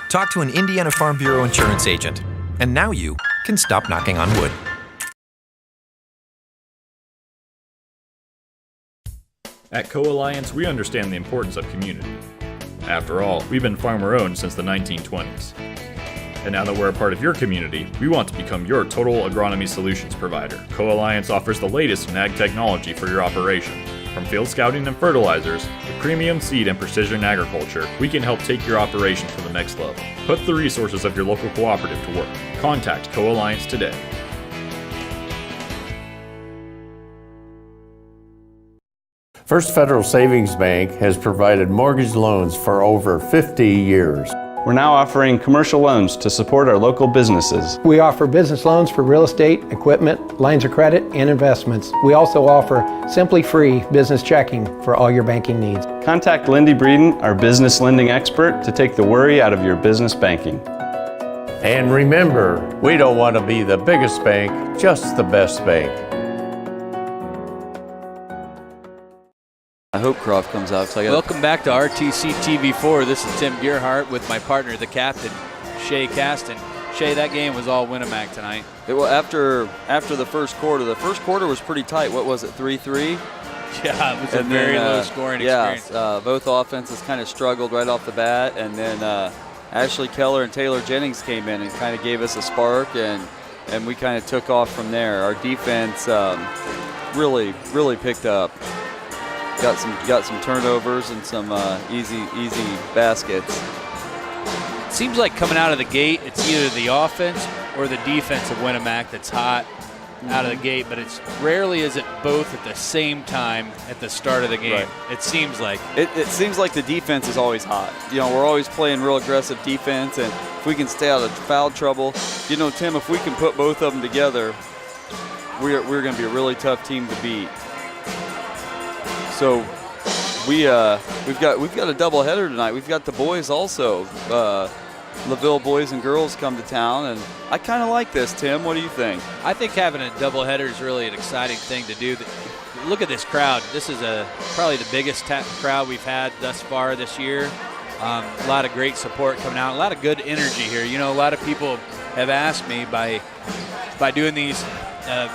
[SPEAKER 6] Talk to an Indiana Farm Bureau insurance agent. And now you can stop knocking on wood.
[SPEAKER 8] At Co-Alliance, we understand the importance of community. After all, we've been farmer-owned since the 1920s. And now that we're a part of your community, we want to become your total agronomy solutions provider. Co-Alliance offers the latest in ag technology for your operation. From field scouting and fertilizers to premium seed and precision agriculture, we can help take your operation to the next level. Put the resources of your local cooperative to work. Contact Co-Alliance today.
[SPEAKER 10] First Federal Savings Bank has provided mortgage loans for over 50 years.
[SPEAKER 11] We're now offering commercial loans to support our local businesses.
[SPEAKER 12] We offer business loans for real estate, equipment, lines of credit, and investments. We also offer simply free business checking for all your banking needs.
[SPEAKER 11] Contact Lindy Breeden, our business lending expert, to take the worry out of your business banking.
[SPEAKER 10] And remember, we don't want to be the biggest bank, just the best bank.
[SPEAKER 1] I hope Croft comes out.
[SPEAKER 2] Welcome back to RTC TV4. This is Tim Gearhart with my partner, the captain, Shay Caston. Shay, that game was all Winamac tonight.
[SPEAKER 1] Well, after the first quarter was pretty tight. What was it, 3-3?
[SPEAKER 2] Yeah, it was a very low scoring experience.
[SPEAKER 1] Yeah, both offenses kind of struggled right off the bat, and then Ashley Keller and Taylor Jennings came in and kind of gave us a spark, and we kind of took off from there. Our defense really picked up. Got some turnovers and some easy baskets.
[SPEAKER 2] It seems like coming out of the gate, it's either the offense or the defense of Winamac that's hot out of the gate, but it's rarely is it both at the same time at the start of the game. Right. It seems like.
[SPEAKER 1] It seems like the defense is always hot. You know, we're always playing real aggressive defense, and if we can stay out of foul trouble, you know, Tim, if we can put both of them together, we're going to be a really tough team to beat. So we've got a doubleheader tonight. We've got the boys also. LaVille boys and girls come to town, and I kind of like this, Tim. What do you think?
[SPEAKER 2] I think having a doubleheader is really an exciting thing to do. Look at this crowd. This is probably the biggest crowd we've had thus far this year. A lot of great support coming out. A lot of good energy here. You know, a lot of people have asked me by doing these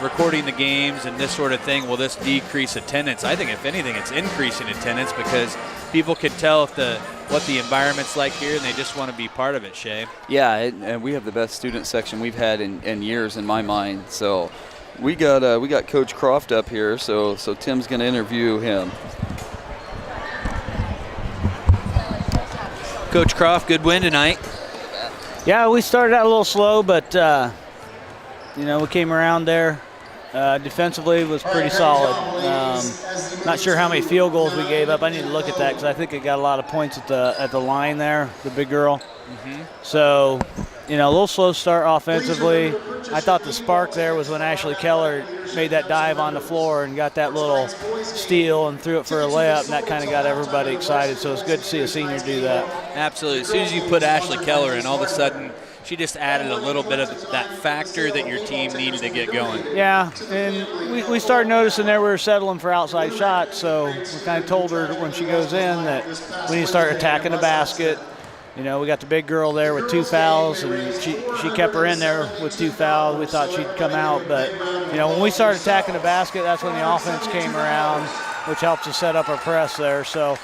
[SPEAKER 2] recording the games and this sort of thing, will this decrease attendance? I think if anything, it's increasing attendance because people can tell what the environment's like here, and they just want to be part of it, Shay.
[SPEAKER 1] Yeah, and we have the best student section we've had in years in my mind. So we got Coach Croft up here, so Tim's going to interview him.
[SPEAKER 2] Coach Croft, good win tonight.
[SPEAKER 13] Yeah, we started out a little slow, but we came around there. Defensively was pretty solid. Not sure how many field goals we gave up. I need to look at that because I think it got a lot of points at the line there, the big girl. So, a little slow start offensively. I thought the spark there was when Ashley Keller made that dive on the floor and got that little steal and threw it for a layup, and that kind of got everybody excited. So it's good to see a senior do that.
[SPEAKER 2] Absolutely. As soon as you put Ashley Keller in, all of a sudden she just added a little bit of that factor that your team needed to get going.
[SPEAKER 13] Yeah, and we started noticing there we were settling for outside shots, so we kind of told her when she goes in that we need to start attacking the basket. We got the big girl there with 2 fouls, and she kept her in there with 2 fouls. We thought she'd come out, but, when we started attacking the basket, that's when the offense came around, which helps us set up our press there. So,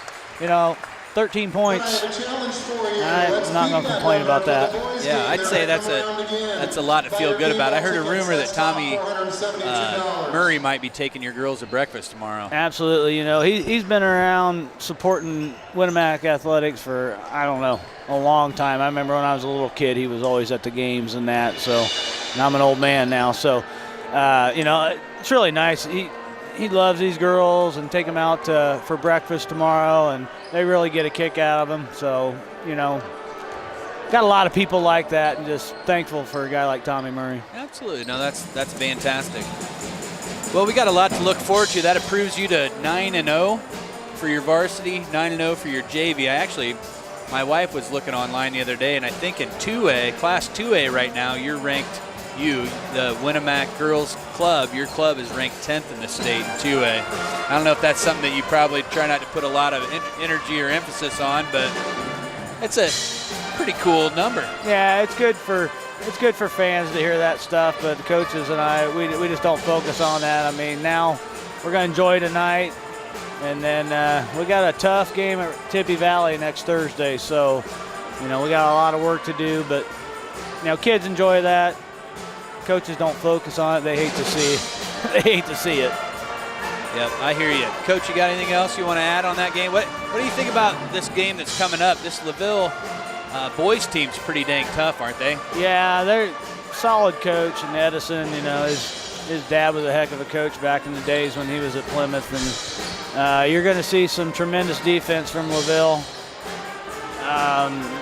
[SPEAKER 13] 13 points, I'm not going to complain about that.
[SPEAKER 2] Yeah, I'd say that's a lot to feel good about. I heard a rumor that Tommy Murray might be taking your girls to breakfast tomorrow.
[SPEAKER 13] Absolutely. He's been around supporting Winamac athletics for, I don't know, a long time. I remember when I was a little kid, he was always at the games and that. So, and I'm an old man now. So, it's really nice. He loves these girls and take them out for breakfast tomorrow, and they really get a kick out of them. So, got a lot of people like that, and just thankful for a guy like Tommy Murray.
[SPEAKER 2] Absolutely. No, that's fantastic. Well, we got a lot to look forward to. That approves you to 9-0 for your varsity, 9-0 for your JV. My wife was looking online the other day, and I think in 2A, Class 2A right now, you're ranked, the Winamac Girls Club, your club is ranked 10th in the state in 2A. I don't know if that's something that you probably try not to put a lot of energy or emphasis on, but it's a pretty cool number.
[SPEAKER 13] Yeah, it's good for fans to hear that stuff, but the coaches and I, we just don't focus on that. Now we're going to enjoy tonight, and then we got a tough game at Tippy Valley next Thursday, so, we got a lot of work to do, but, kids enjoy that. Coaches don't focus on it. They hate to see it.
[SPEAKER 2] Yep, I hear you. Coach, you got anything else you want to add on that game? What do you think about this game that's coming up? This LaVille boys team's pretty dang tough, aren't they?
[SPEAKER 13] Yeah, they're solid coach, and Edison, his dad was a heck of a coach back in the days when he was at Plymouth, and you're going to see some tremendous defense from LaVille.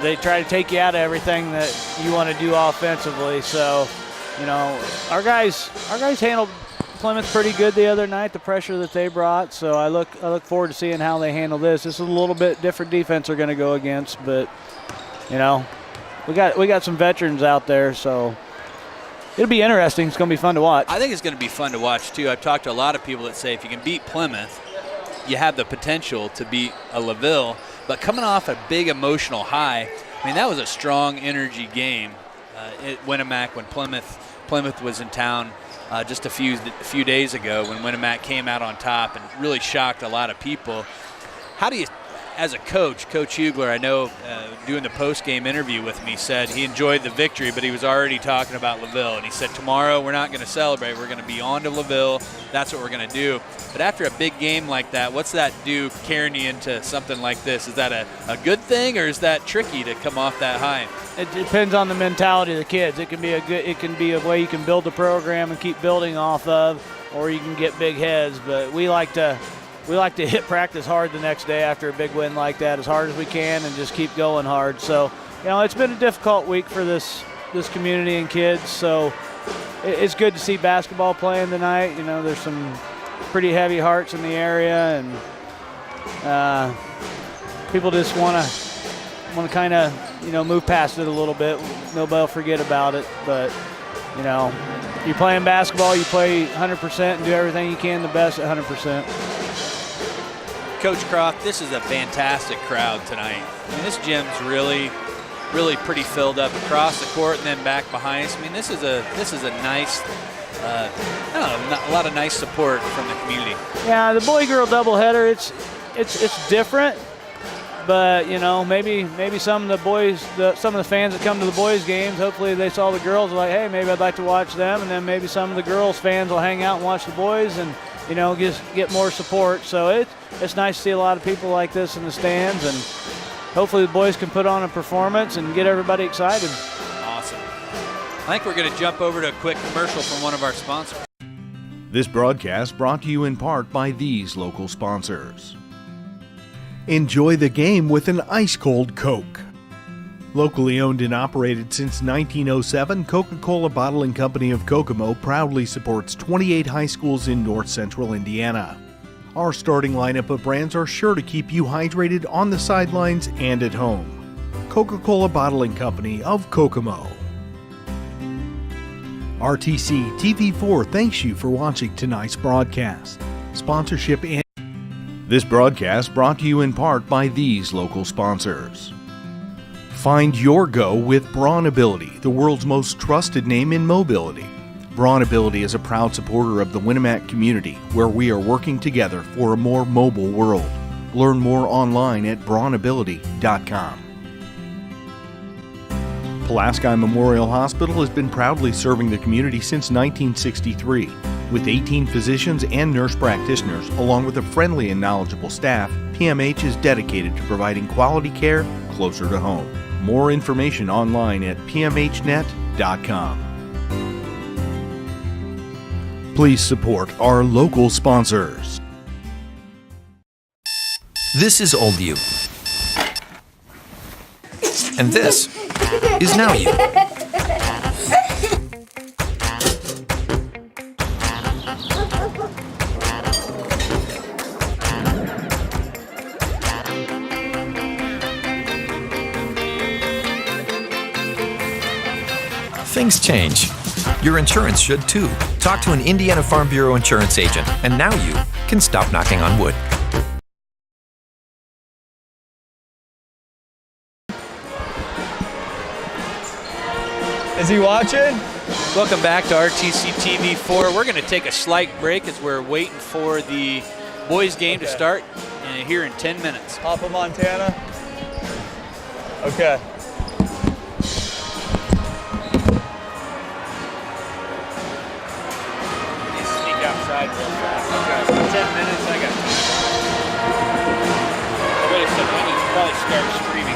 [SPEAKER 13] They try to take you out of everything that you want to do offensively, so our guys handled Plymouth pretty good the other night, the pressure that they brought. So I look forward to seeing how they handle this. This is a little bit different defense they're going to go against, but we got some veterans out there, so it'll be interesting. It's going to be fun to watch.
[SPEAKER 2] I think it's going to be fun to watch too. I've talked to a lot of people that say if you can beat Plymouth, you have the potential to beat a LaVille. But coming off a big emotional high, that was a strong energy game at Winamac when Plymouth was in town just a few days ago, when Winamac came out on top and really shocked a lot of people. How do you, as a coach, Coach Hugler, I know doing the post-game interview with me, said he enjoyed the victory, but he was already talking about LaVille. And he said, tomorrow we're not going to celebrate. We're going to be on to LaVille. That's what we're going to do. But after a big game like that, what's that do carrying you into something like this? Is that a good thing, or is that tricky to come off that high?
[SPEAKER 13] It depends on the mentality of the kids. It can be a way you can build the program and keep building off of, or you can get big heads. But we like to hit practice hard the next day after a big win like that, as hard as we can, and just keep going hard. So, it's been a difficult week for this community and kids. So it's good to see basketball playing tonight. There's some pretty heavy hearts in the area, and people just want to kind of move past it a little bit. Nobody will forget about it, but you're playing basketball, you play 100% and do everything you can the best at 100%.
[SPEAKER 2] Coach Croft, this is a fantastic crowd tonight. This gym's really, really pretty filled up across the court and then back behind us. This is a nice, a lot of nice support from the community.
[SPEAKER 13] Yeah, the boy-girl doubleheader, it's different, but maybe some of the boys, some of the fans that come to the boys' games, hopefully they saw the girls, like, hey, maybe I'd like to watch them, and then maybe some of the girls' fans will hang out and watch the boys, and just get more support. So it's nice to see a lot of people like this in the stands, and hopefully the boys can put on a performance and get everybody excited.
[SPEAKER 2] Awesome. I think we're going to jump over to a quick commercial from one of our sponsors.
[SPEAKER 3] This broadcast brought to you in part by these local sponsors. Enjoy the game with an ice-cold Coke. Locally owned and operated since 1907, Coca-Cola Bottling Company of Kokomo proudly supports 28 high schools in north central Indiana. Our starting lineup of brands are sure to keep you hydrated on the sidelines and at home. Coca-Cola Bottling Company of Kokomo. RTC TV4 thanks you for watching tonight's broadcast. Sponsorship and this broadcast brought to you in part by these local sponsors. Find your go with Braun Ability, the world's most trusted name in mobility. Braun Ability is a proud supporter of the Winamac community, where we are working together for a more mobile world. Learn more online at braunability.com. Pulaski Memorial Hospital has been proudly serving the community since 1963. With 18 physicians and nurse practitioners, along with a friendly and knowledgeable staff, PMH is dedicated to providing quality care closer to home. More information online at pmhnet.com. Please support our local sponsors.
[SPEAKER 6] This is old you. And this is now you. Things change. Your insurance should too. Talk to an Indiana Farm Bureau insurance agent, and now you can stop knocking on wood.
[SPEAKER 14] Is he watching?
[SPEAKER 2] Welcome back to RTC TV4. We're going to take a slight break as we're waiting for the boys game to start here in 10 minutes.
[SPEAKER 14] Papa Montana? Okay.
[SPEAKER 2] Sneak outside real fast. Okay. 10 minutes, I got time. I really said we need to probably start streaming.